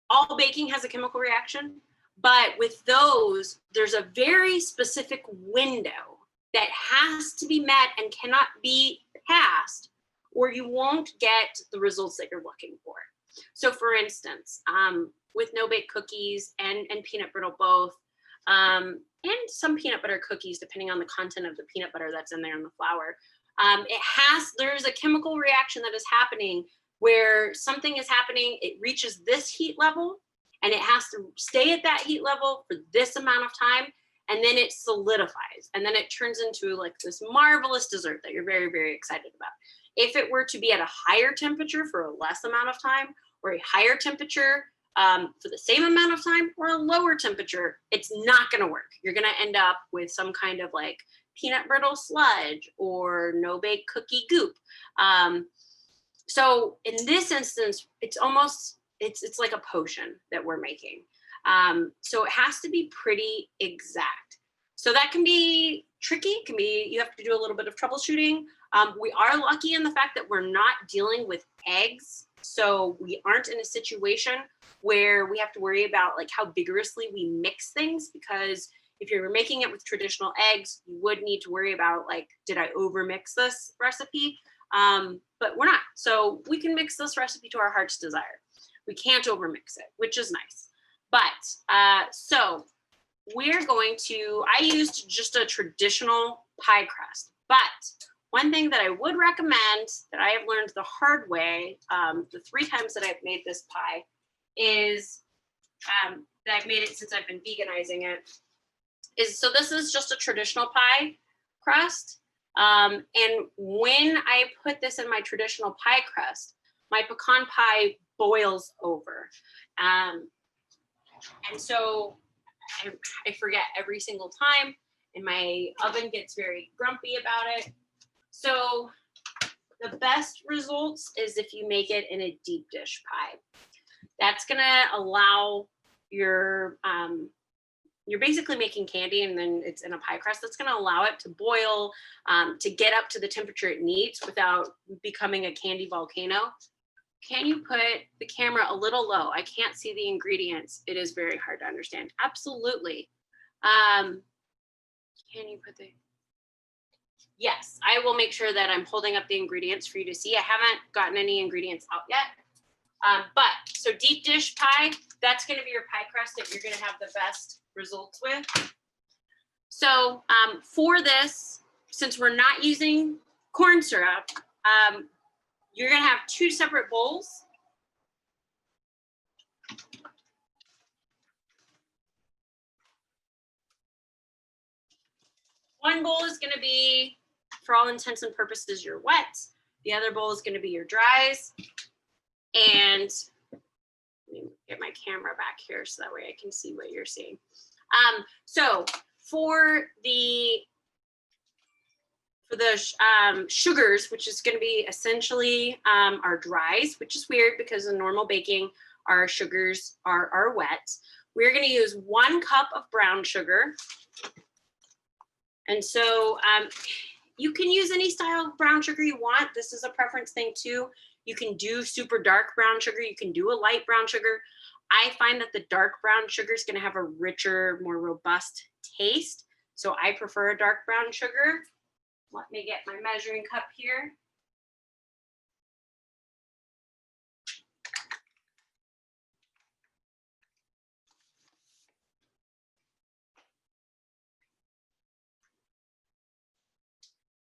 all baking has a chemical reaction, but with those, there's a very specific window that has to be met and cannot be passed, or you won't get the results that you're looking for. So for instance, with no-bake cookies and peanut brittle both, and some peanut butter cookies, depending on the content of the peanut butter that's in there in the flour, there's a chemical reaction that is happening where something is happening, it reaches this heat level, and it has to stay at that heat level for this amount of time, and then it solidifies, and then it turns into like this marvelous dessert that you're very, very excited about. If it were to be at a higher temperature for a less amount of time, or a higher temperature for the same amount of time, or a lower temperature, it's not gonna work. You're gonna end up with some kind of like peanut brittle sludge or no-bake cookie goop. So in this instance, it's like a potion that we're making. So it has to be pretty exact. So that can be tricky. You have to do a little bit of troubleshooting. We are lucky in the fact that we're not dealing with eggs. So we aren't in a situation where we have to worry about like how vigorously we mix things, because if you're making it with traditional eggs, you would need to worry about like, did I over mix this recipe? But we're not. So we can mix this recipe to our heart's desire. We can't over mix it, which is nice. But so we're going to, I used just a traditional pie crust, but one thing that I would recommend that I have learned the hard way, the 3 times that I've made this pie, is that I've made it since I've been veganizing it, so this is just a traditional pie crust. And when I put this in my traditional pie crust, my pecan pie boils over. And so I forget every single time, and my oven gets very grumpy about it. So the best results is if you make it in a deep dish pie. That's gonna allow you're basically making candy, and then it's in a pie crust. That's gonna allow it to boil, to get up to the temperature it needs without becoming a candy volcano. Can you put the camera a little low? I can't see the ingredients. It is very hard to understand. Absolutely. Can you put the, yes, I will make sure that I'm holding up the ingredients for you to see. I haven't gotten any ingredients out yet. But so deep dish pie, that's gonna be your pie crust that you're gonna have the best results with. So for this, since we're not using corn syrup, you're gonna have 2 separate bowls. one bowl is going to be, for all intents and purposes, your wets. The other bowl is going to be your dries. And let me get my camera back here so that way I can see what you're seeing. So for the sugars, which is going to be essentially our dries, which is weird because in normal baking, our sugars are wet. We're going to use 1 cup of brown sugar. And so you can use any style of brown sugar you want. This is a preference thing too. You can do super dark brown sugar. You can do a light brown sugar. I find that the dark brown sugar is going to have a richer, more robust taste. So I prefer a dark brown sugar. Let me get my measuring cup here.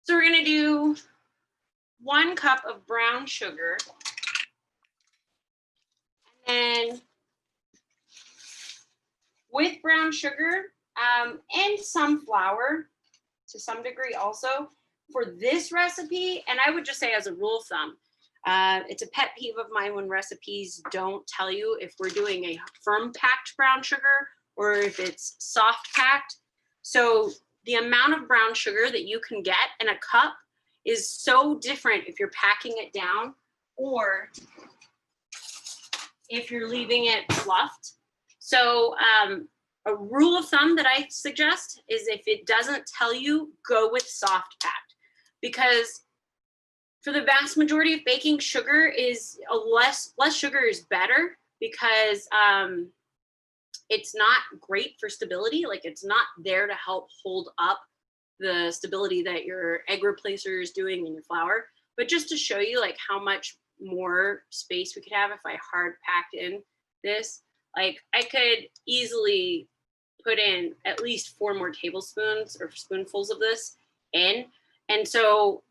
So we're going to do 1 cup of brown sugar. And then with brown sugar and some flour to some degree also, for this recipe, and I would just say as a rule of thumb, it's a pet peeve of mine when recipes don't tell you if we're doing a firm packed brown sugar or if it's soft packed. So the amount of brown sugar that you can get in a cup is so different if you're packing it down or if you're leaving it fluffed. So a rule of thumb that I suggest is if it doesn't tell you, go with soft packed, because for the vast majority of baking, sugar is less sugar is better because it's not great for stability. Like it's not there to help hold up the stability that your egg replacer is doing in your flour, but just to show you like how much more space we could have if I hard packed in this. Like I could easily put in at least 4 more tablespoons or spoonfuls of this in. And so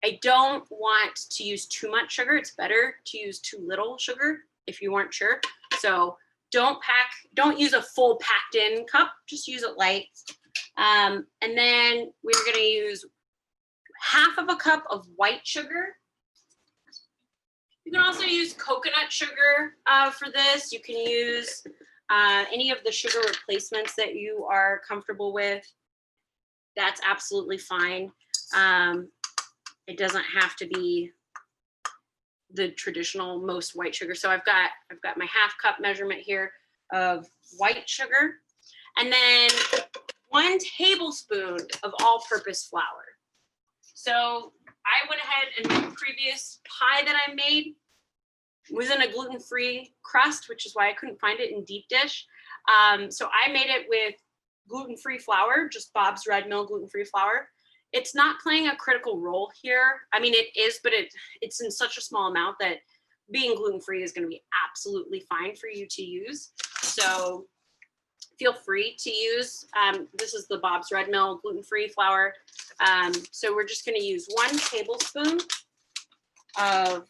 I don't want to use too much sugar. It's better to use too little sugar if you weren't sure. So don't use a full packed in cup, just use it light. And then we're gonna use 1/2 cup of white sugar. You can also use coconut sugar for this. You can use any of the sugar replacements that you are comfortable with. That's absolutely fine. It doesn't have to be the traditional most white sugar. So I've got my 1/2 cup measurement here of white sugar, and then 1 tablespoon of all-purpose flour. So I went ahead and the previous pie that I made was in a gluten-free crust, which is why I couldn't find it in deep dish. So I made it with gluten-free flour, just Bob's Red Mill gluten-free flour. It's not playing a critical role here. I mean, it is, but it's in such a small amount that being gluten-free is going to be absolutely fine for you to use. So feel free to use, this is the Bob's Red Mill gluten-free flour. So we're just going to use 1 tablespoon of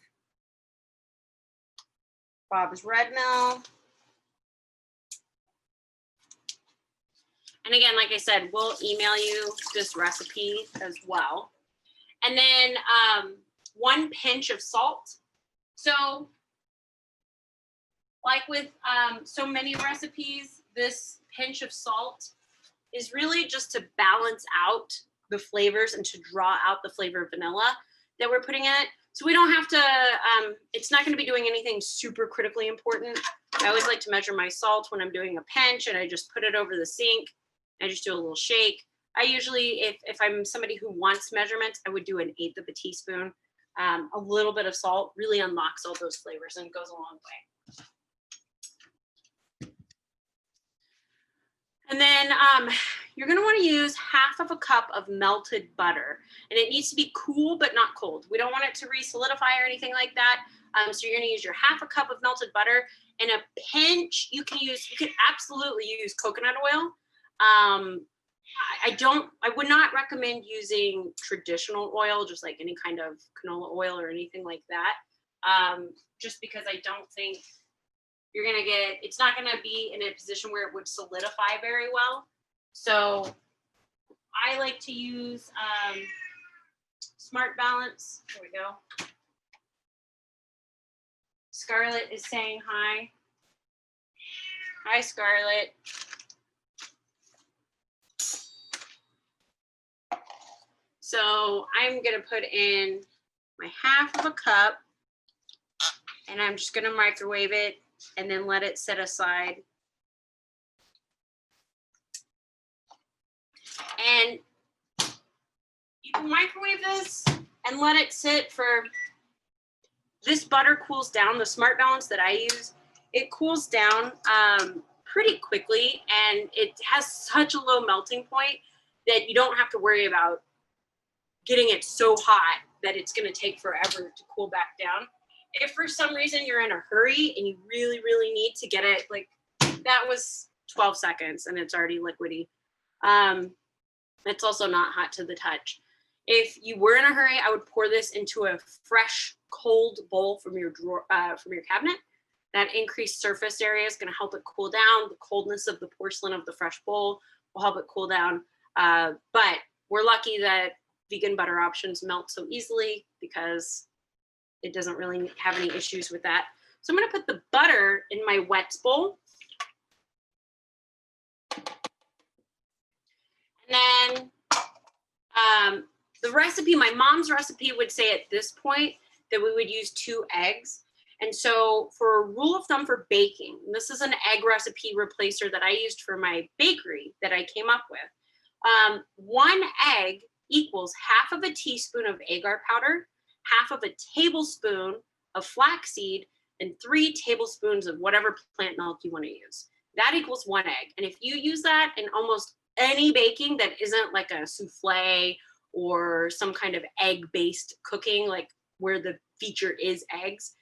Bob's Red Mill. And again, like I said, we'll email you this recipe as well. And then 1 pinch of salt. So like with so many recipes, this pinch of salt is really just to balance out the flavors and to draw out the flavor of vanilla that we're putting in it. So we don't have to, it's not going to be doing anything super critically important. I always like to measure my salt when I'm doing a pinch, and I just put it over the sink. I just do a little shake. I usually, if I'm somebody who wants measurements, I would do 1/8 of a teaspoon. A little bit of salt really unlocks all those flavors and goes a long way. And then you're gonna wanna use 1/2 cup of melted butter. And it needs to be cool, but not cold. We don't want it to re-solidify or anything like that. So you're gonna use your 1/2 cup of melted butter and a pinch. You can absolutely use coconut oil. I would not recommend using traditional oil, just like any kind of canola oil or anything like that. Just because I don't think it's not gonna be in a position where it would solidify very well. So I like to use Smart Balance. There we go. Scarlett is saying hi. Hi, Scarlett. So I'm gonna put in my half of a cup, and I'm just gonna microwave it and then let it set aside. And you can microwave this and let it sit for, this butter cools down, the Smart Balance that I use, it cools down pretty quickly, and it has such a low melting point that you don't have to worry about getting it so hot that it's gonna take forever to cool back down. If for some reason you're in a hurry and you really, really need to get it, like that was 12 seconds and it's already liquidy. It's also not hot to the touch. If you were in a hurry, I would pour this into a fresh, cold bowl from your drawer, from your cabinet. That increased surface area is going to help it cool down. The coldness of the porcelain of the fresh bowl will help it cool down. But we're lucky that vegan butter options melt so easily because it doesn't really have any issues with that. So I'm going to put the butter in my wet bowl. And then the recipe, my mom's recipe would say at this point that we would use 2 eggs. And so for a rule of thumb for baking, this is an egg recipe replacer that I used for my bakery that I came up with. 1 egg equals half of a teaspoon of agar powder, half of a tablespoon of flaxseed, and 3 tablespoons of whatever plant milk you want to use. That equals 1 egg. And if you use that in almost any baking that isn't like a souffle or some kind of egg-based cooking, like where the feature is eggs,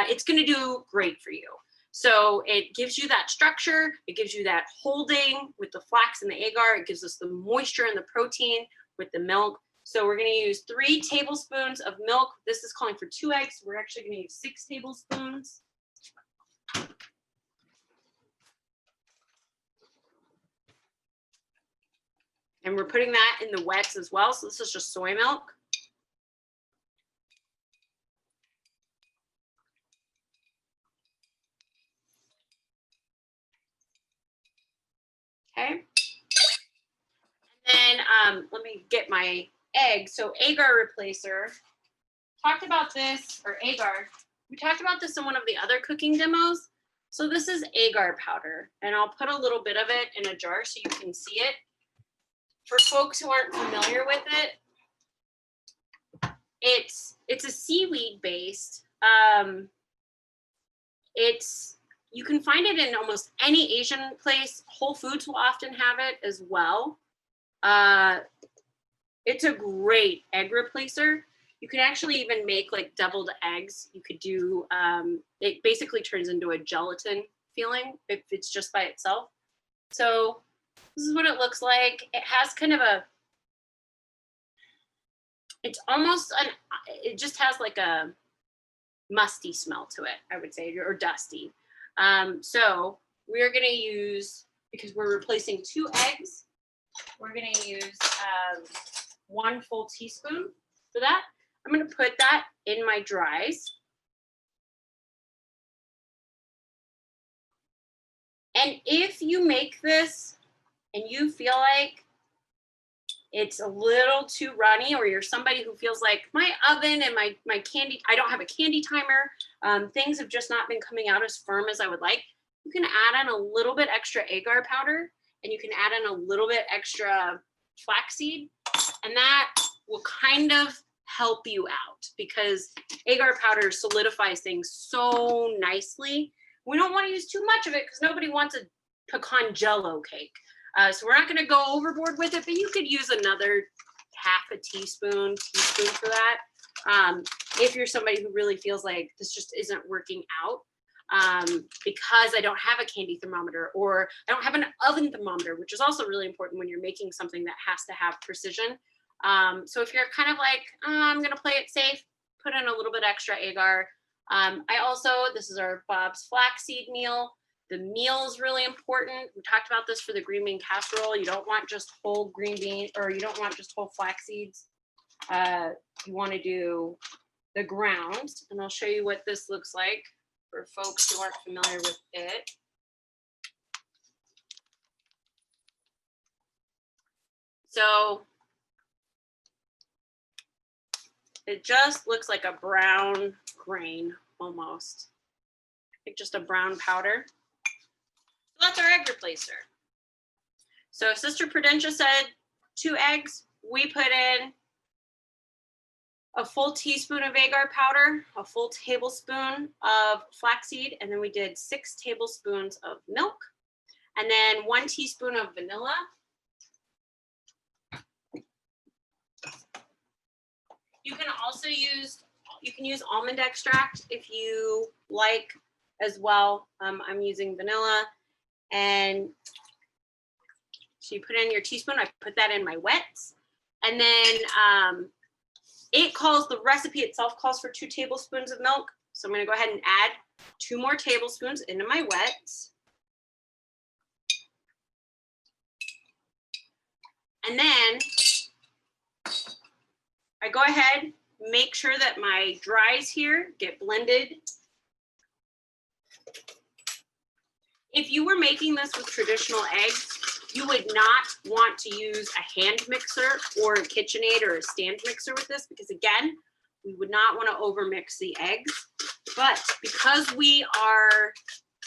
it's going to do great for you. So it gives you that structure, it gives you that holding with the flax and the agar, it gives us the moisture and the protein with the milk. So we're going to use 3 tablespoons of milk. This is calling for 2 eggs. We're actually going to use 6 tablespoons. And we're putting that in the wets as well. So this is just soy milk. Okay. And then let me get my egg. So agar replacer, talked about this, or agar. We talked about this in one of the other cooking demos. So this is agar powder, and I'll put a little bit of it in a jar so you can see it. For folks who aren't familiar with it, it's a seaweed based. You can find it in almost any Asian place. Whole Foods will often have it as well. It's a great egg replacer. You can actually even make like deviled eggs. You could do, it basically turns into a gelatin feeling if it's just by itself. So this is what it looks like. It has kind of a, it's almost it just has like a musty smell to it, I would say, or dusty. So we're gonna use, because we're replacing 2 eggs, we're gonna use 1 full teaspoon for that. I'm gonna put that in my dries. And if you make this and you feel like it's a little too runny, or you're somebody who feels like my oven and my candy, I don't have a candy timer, things have just not been coming out as firm as I would like, you can add in a little bit extra agar powder, and you can add in a little bit extra flaxseed, and that will kind of help you out because agar powder solidifies things so nicely. We don't want to use too much of it because nobody wants a pecan jello cake. So we're not going to go overboard with it, but you could use another half a teaspoon for that. If you're somebody who really feels like this just isn't working out, because I don't have a candy thermometer, or I don't have an oven thermometer, which is also really important when you're making something that has to have precision. So if you're kind of like, I'm going to play it safe, put in a little bit extra agar. I also, this is our Bob's flaxseed meal. The meal is really important. We talked about this for the green bean casserole. You don't want just whole green bean, or you don't want just whole flax seeds. You want to do the ground, and I'll show you what this looks like for folks who aren't familiar with it. So it just looks like a brown grain almost, like just a brown powder. So that's our egg replacer. So Sister Prudentia said 2 eggs. We put in a full teaspoon of agar powder, a full tablespoon of flaxseed, and then we did 6 tablespoons of milk, and then 1 teaspoon of vanilla. You can also use almond extract if you like as well. I'm using vanilla. And so you put in your teaspoon. I put that in my wets. And then the recipe itself calls for 2 tablespoons of milk. So I'm going to go ahead and add 2 more tablespoons into my wets. And then I go ahead, make sure that my dries here get blended. If you were making this with traditional eggs, you would not want to use a hand mixer or a KitchenAid or a stand mixer with this, because again, we would not want to overmix the eggs. But because we are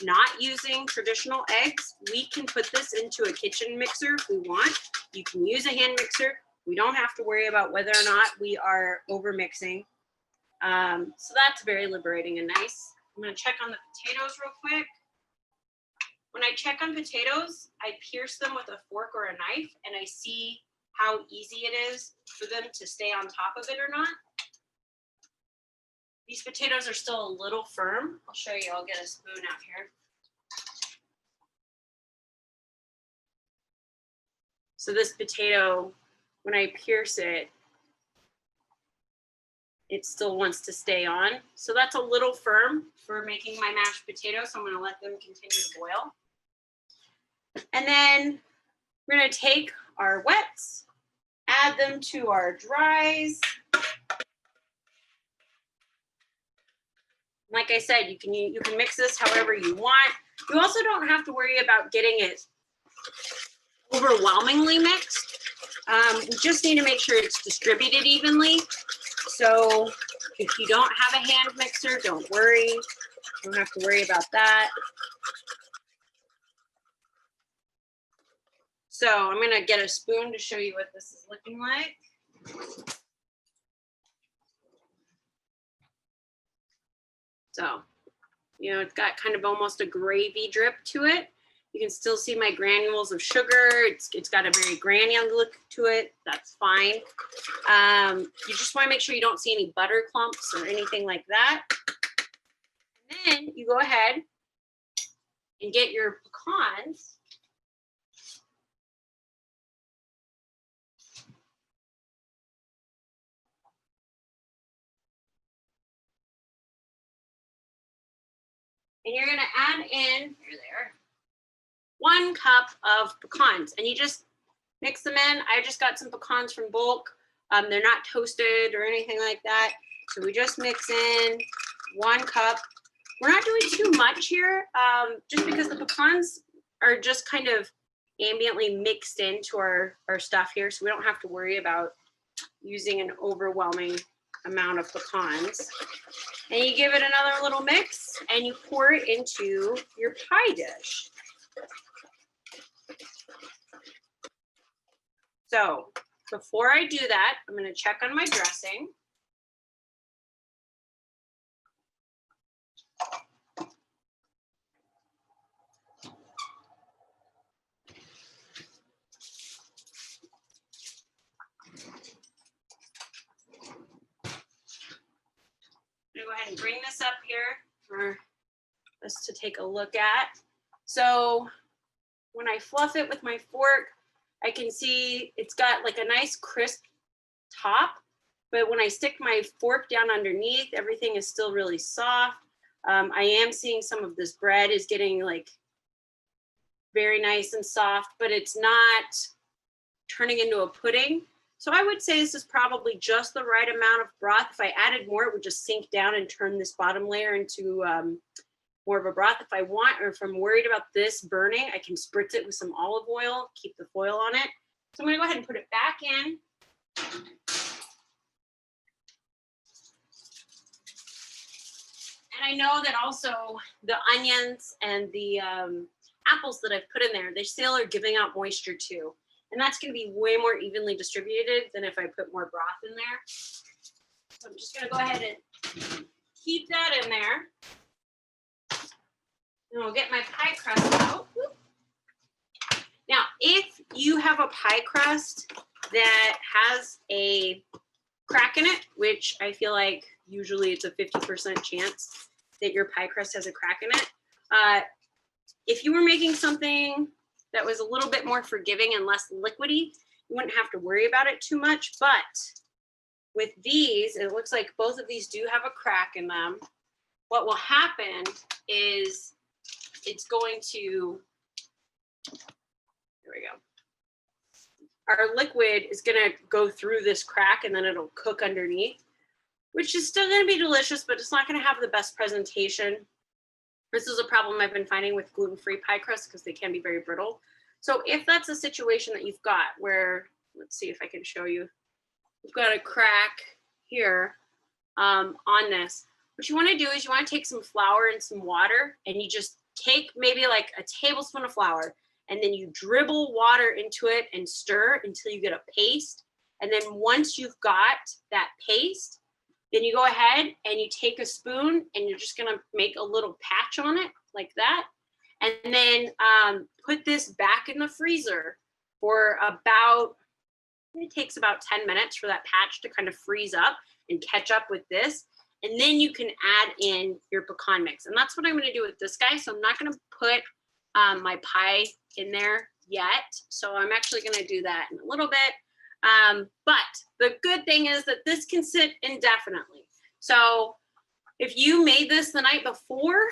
not using traditional eggs, we can put this into a kitchen mixer if we want. You can use a hand mixer. We don't have to worry about whether or not we are overmixing. So that's very liberating and nice. I'm going to check on the potatoes real quick. When I check on potatoes, I pierce them with a fork or a knife, and I see how easy it is for them to stay on top of it or not. These potatoes are still a little firm. I'll show you. I'll get a spoon out here. So this potato, when I pierce it, it still wants to stay on. So that's a little firm for making my mashed potatoes. So I'm going to let them continue to boil. And then we're going to take our wets, add them to our dries. Like I said, you can mix this however you want. You also don't have to worry about getting it overwhelmingly mixed. We just need to make sure it's distributed evenly. So if you don't have a hand mixer, don't worry. You don't have to worry about that. So I'm going to get a spoon to show you what this is looking like. So, it's got kind of almost a gravy drip to it. You can still see my granules of sugar. It's got a very granular look to it. That's fine. You just want to make sure you don't see any butter clumps or anything like that. And then you go ahead and get your pecans. And you're going to add in, there, 1 cup of pecans. And you just mix them in. I just got some pecans from bulk. They're not toasted or anything like that. So we just mix in 1 cup. We're not doing too much here, just because the pecans are just kind of ambiently mixed into our stuff here. So we don't have to worry about using an overwhelming amount of pecans. And you give it another little mix and you pour it into your pie dish. So before I do that, I'm going to check on my dressing. I'm going to go ahead and bring this up here for us to take a look at. So when I fluff it with my fork, I can see it's got like a nice crisp top, but when I stick my fork down underneath, everything is still really soft. I am seeing some of this bread is getting like very nice and soft, but it's not turning into a pudding. So I would say this is probably just the right amount of broth. If I added more, it would just sink down and turn this bottom layer into more of a broth. If I want, or if I'm worried about this burning, I can spritz it with some olive oil, keep the foil on it. So I'm gonna go ahead and put it back in. And I know that also the onions and the apples that I've put in there, they still are giving out moisture too. And that's gonna be way more evenly distributed than if I put more broth in there. So I'm just gonna go ahead and keep that in there. And I'll get my pie crust out. Now, if you have a pie crust that has a crack in it, which I feel like usually it's a 50% chance that your pie crust has a crack in it. If you were making something that was a little bit more forgiving and less liquidy, you wouldn't have to worry about it too much. But with these, it looks like both of these do have a crack in them. What will happen is it's going to, here we go. Our liquid is gonna go through this crack and then it'll cook underneath, which is still gonna be delicious, but it's not gonna have the best presentation. This is a problem I've been finding with gluten-free pie crusts because they can be very brittle. So if that's a situation that you've got where, let's see if I can show you, you've got a crack here on this, what you wanna do is you wanna take some flour and some water and you just take maybe like a tablespoon of flour and then you dribble water into it and stir until you get a paste. And then once you've got that paste, then you go ahead and you take a spoon and you're just gonna make a little patch on it like that. And then put this back in the freezer for about, it takes about 10 minutes for that patch to kind of freeze up and catch up with this. And then you can add in your pecan mix. And that's what I'm gonna do with this guy. So I'm not gonna put my pie in there yet. So I'm actually gonna do that in a little bit. But the good thing is that this can sit indefinitely. So if you made this the night before,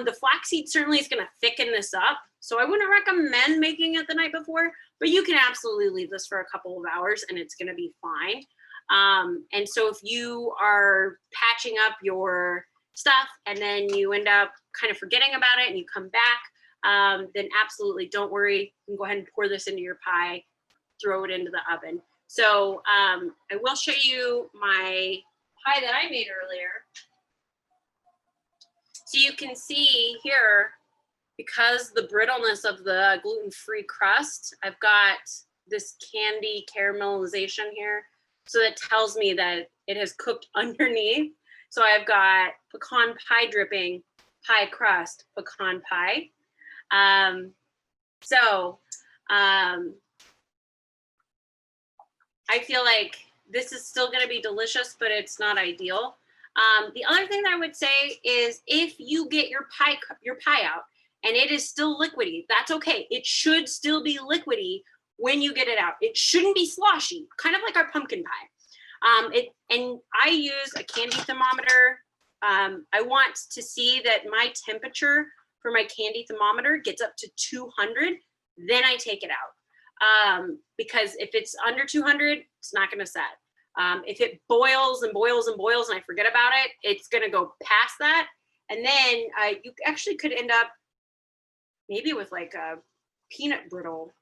the flaxseed certainly is gonna thicken this up. So I wouldn't recommend making it the night before, but you can absolutely leave this for a couple of hours and it's gonna be fine. And so if you are patching up your stuff and then you end up kind of forgetting about it and you come back, then absolutely don't worry. You can go ahead and pour this into your pie, throw it into the oven. So I will show you my pie that I made earlier. So you can see here, because the brittleness of the gluten-free crust, I've got this candy caramelization here. So that tells me that it has cooked underneath. So I've got pecan pie dripping, pie crust, pecan pie. I feel like this is still gonna be delicious, but it's not ideal. The other thing that I would say is if you get your pie out and it is still liquidy, that's okay. It should still be liquidy when you get it out. It shouldn't be sloshy, kind of like our pumpkin pie. And I use a candy thermometer. I want to see that my temperature for my candy thermometer gets up to 200, then I take it out. Because if it's under 200, it's not gonna set. If it boils and boils and boils and I forget about it, it's gonna go past that. And then you actually could end up maybe with like a peanut brittle.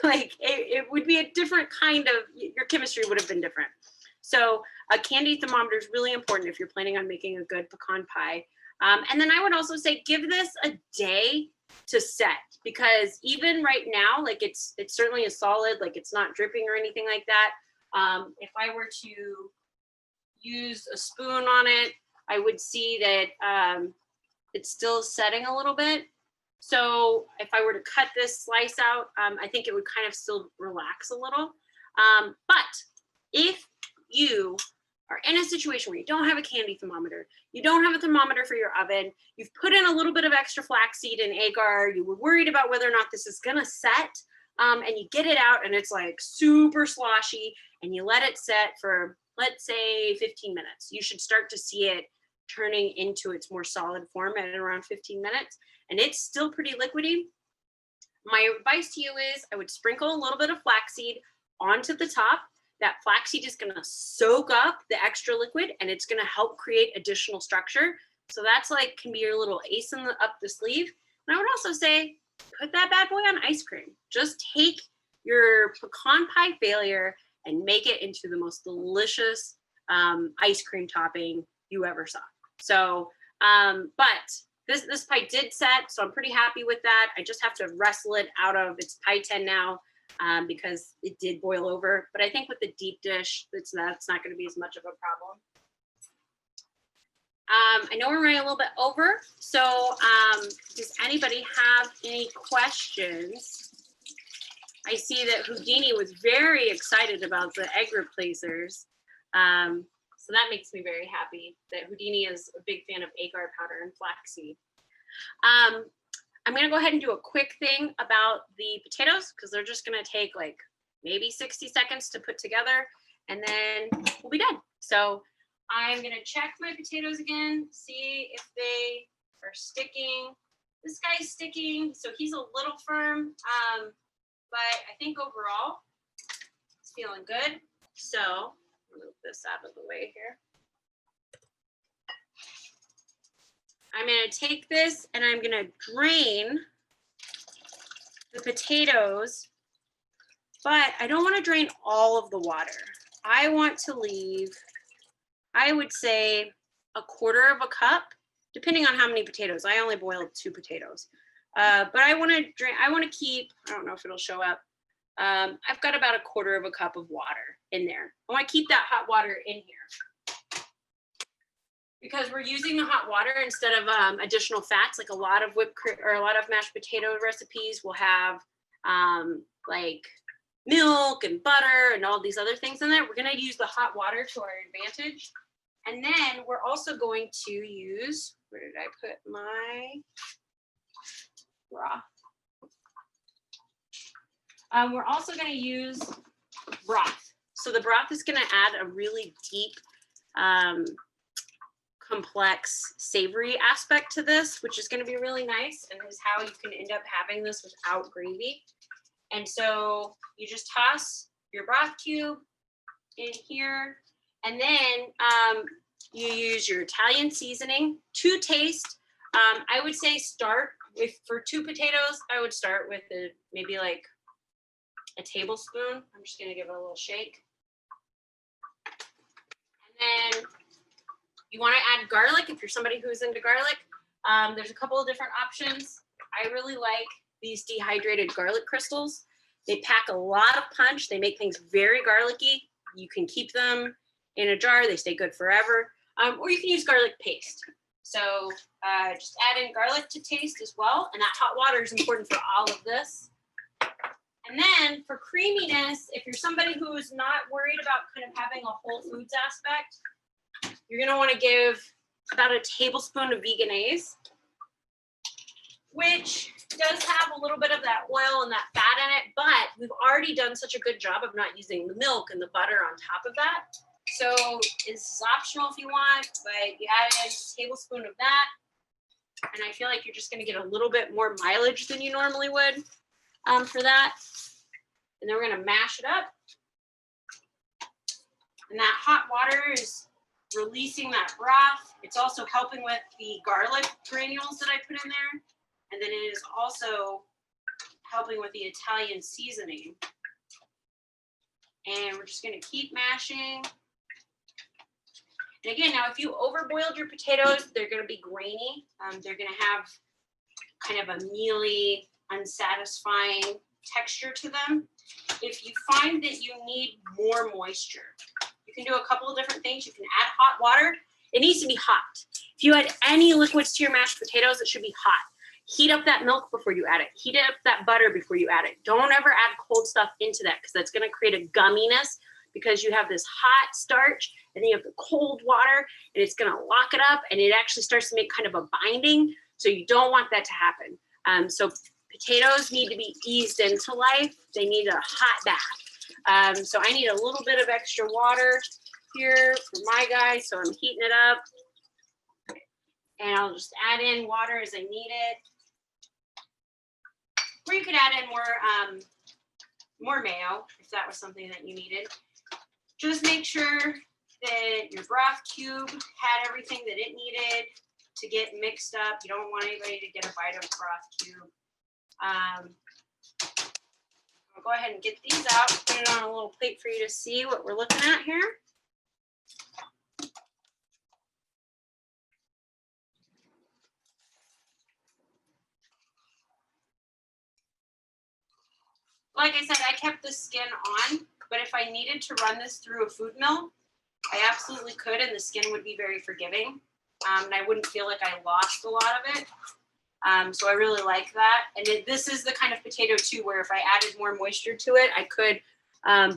Like it would be a different kind of, your chemistry would have been different. So a candy thermometer is really important if you're planning on making a good pecan pie. And then I would also say, give this a day to set, because even right now, like it certainly is solid, like it's not dripping or anything like that. If I were to use a spoon on it, I would see that it's still setting a little bit. So if I were to cut this slice out, I think it would kind of still relax a little. But if you are in a situation where you don't have a candy thermometer, you don't have a thermometer for your oven, you've put in a little bit of extra flaxseed and agar, you were worried about whether or not this is gonna set, and you get it out and it's like super sloshy and you let it set for, let's say 15 minutes. You should start to see it turning into its more solid form at around 15 minutes. And it's still pretty liquidy. My advice to you is I would sprinkle a little bit of flaxseed onto the top. That flaxseed is gonna soak up the extra liquid and it's gonna help create additional structure. So that's like, can be your little ace up the sleeve. And I would also say, put that bad boy on ice cream. Just take your pecan pie failure and make it into the most delicious ice cream topping you ever saw. So, but this pie did set, so I'm pretty happy with that. I just have to wrestle it out of its pie tin now because it did boil over. But I think with the deep dish, that's not gonna be as much of a problem. I know we're running a little bit over, so does anybody have any questions? I see that Houdini was very excited about the egg replacers. So that makes me very happy that Houdini is a big fan of agar powder and flaxseed. I'm gonna go ahead and do a quick thing about the potatoes because they're just gonna take like maybe 60 seconds to put together and then we'll be done. So I'm gonna check my potatoes again, see if they are sticking. This guy's sticking, so he's a little firm, but I think overall it's feeling good. So I'll move this out of the way here. I'm gonna take this and I'm gonna drain the potatoes, but I don't wanna drain all of the water. I want to leave, I would say, a quarter of a cup, depending on how many potatoes. I only boiled 2 potatoes. But I want to drain, I want to keep, I don't know if it'll show up. I've got about a quarter of a cup of water in there. I want to keep that hot water in here. Because we're using the hot water instead of additional fats, like a lot of whipped cream or a lot of mashed potato recipes will have like milk and butter and all these other things in there. We're going to use the hot water to our advantage. And then we're also going to use, where did I put my broth? We're also going to use broth. So the broth is going to add a really deep, complex, savory aspect to this, which is going to be really nice and is how you can end up having this without gravy. And so you just toss your broth cube in here. And then you use your Italian seasoning to taste. I would say start with, for 2 potatoes, I would start with maybe like a tablespoon. I'm just gonna give it a little shake. And then you wanna add garlic if you're somebody who's into garlic. There's a couple of different options. I really like these dehydrated garlic crystals. They pack a lot of punch. They make things very garlicky. You can keep them in a jar, they stay good forever. Or you can use garlic paste. So just add in garlic to taste as well. And that hot water is important for all of this. And then for creaminess, if you're somebody who is not worried about kind of having a whole foods aspect, you're gonna wanna give about a tablespoon of veganaise, which does have a little bit of that oil and that fat in it, but we've already done such a good job of not using the milk and the butter on top of that. So this is optional if you want, but you add in a tablespoon of that. And I feel like you're just gonna get a little bit more mileage than you normally would for that. And then we're gonna mash it up. And that hot water is releasing that broth. It's also helping with the garlic granules that I put in there. And then it is also helping with the Italian seasoning. And we're just gonna keep mashing. And again, now if you overboiled your potatoes, they're gonna be grainy. They're gonna have kind of a mealy, unsatisfying texture to them. If you find that you need more moisture, you can do a couple of different things. You can add hot water. It needs to be hot. If you add any liquids to your mashed potatoes, it should be hot. Heat up that milk before you add it. Heat up that butter before you add it. Don't ever add cold stuff into that because that's gonna create a gumminess because you have this hot starch and then you have the cold water and it's gonna lock it up and it actually starts to make kind of a binding. So you don't want that to happen. So potatoes need to be eased into life. They need a hot bath. So I need a little bit of extra water here for my guy. So I'm heating it up and I'll just add in water as I need it. or you could add in more mayo if that was something that you needed. Just make sure that your broth cube had everything that it needed to get mixed up. You don't want anybody to get a bite of broth cube. I'll go ahead and get these out, put it on a little plate for you to see what we're looking at here. Like I said, I kept the skin on, but if I needed to run this through a food mill, I absolutely could, and the skin would be very forgiving. And I wouldn't feel like I lost a lot of it. So I really like that. And this is the kind of potato too, where if I added more moisture to it, I could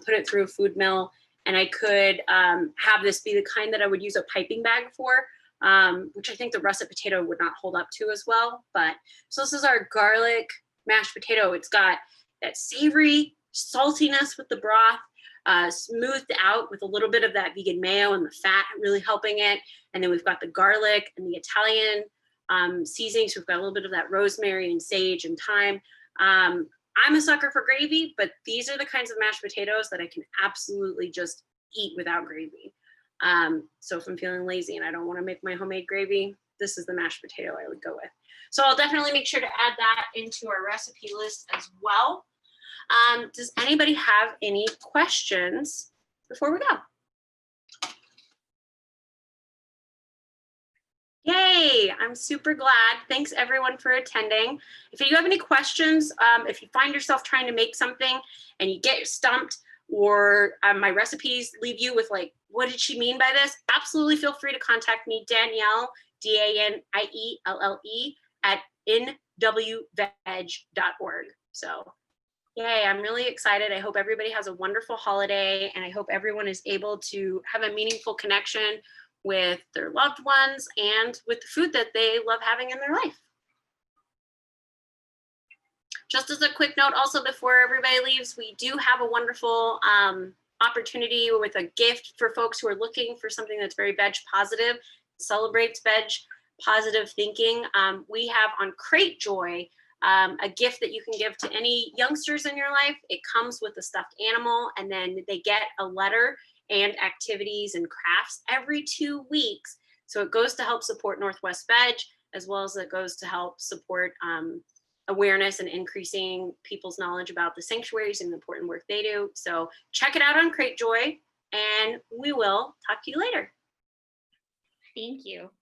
put it through a food mill, and I could have this be the kind that I would use a piping bag for, which I think the russet potato would not hold up to as well. But so this is our garlic mashed potato. It's got that savory saltiness with the broth, smoothed out with a little bit of that vegan mayo and the fat really helping it. And then we've got the garlic and the Italian seasonings. So we've got a little bit of that rosemary and sage and thyme. I'm a sucker for gravy, but these are the kinds of mashed potatoes that I can absolutely just eat without gravy. So if I'm feeling lazy and I don't want to make my homemade gravy, this is the mashed potato I would go with. So I'll definitely make sure to add that into our recipe list as well. Does anybody have any questions before we go? Yay, I'm super glad. Thanks everyone for attending. If you have any questions, if you find yourself trying to make something and you get stumped, or my recipes leave you with like, what did she mean by this? Absolutely feel free to contact me, Danielle, DANIELLE, at nwveg.org. So yay, I'm really excited. I hope everybody has a wonderful holiday, and I hope everyone is able to have a meaningful connection with their loved ones and with the food that they love having in their life. Just as a quick note also before everybody leaves, we do have a wonderful opportunity with a gift for folks who are looking for something that's very veg positive, celebrates veg positive thinking. We have on Crate Joy a gift that you can give to any youngsters in your life. It comes with a stuffed animal, and then they get a letter and activities and crafts every 2 weeks. So it goes to help support Northwest Veg, as well as it goes to help support awareness and increasing people's knowledge about the sanctuaries and the important work they do. So check it out on Crate Joy, and we will talk to you later. Thank you.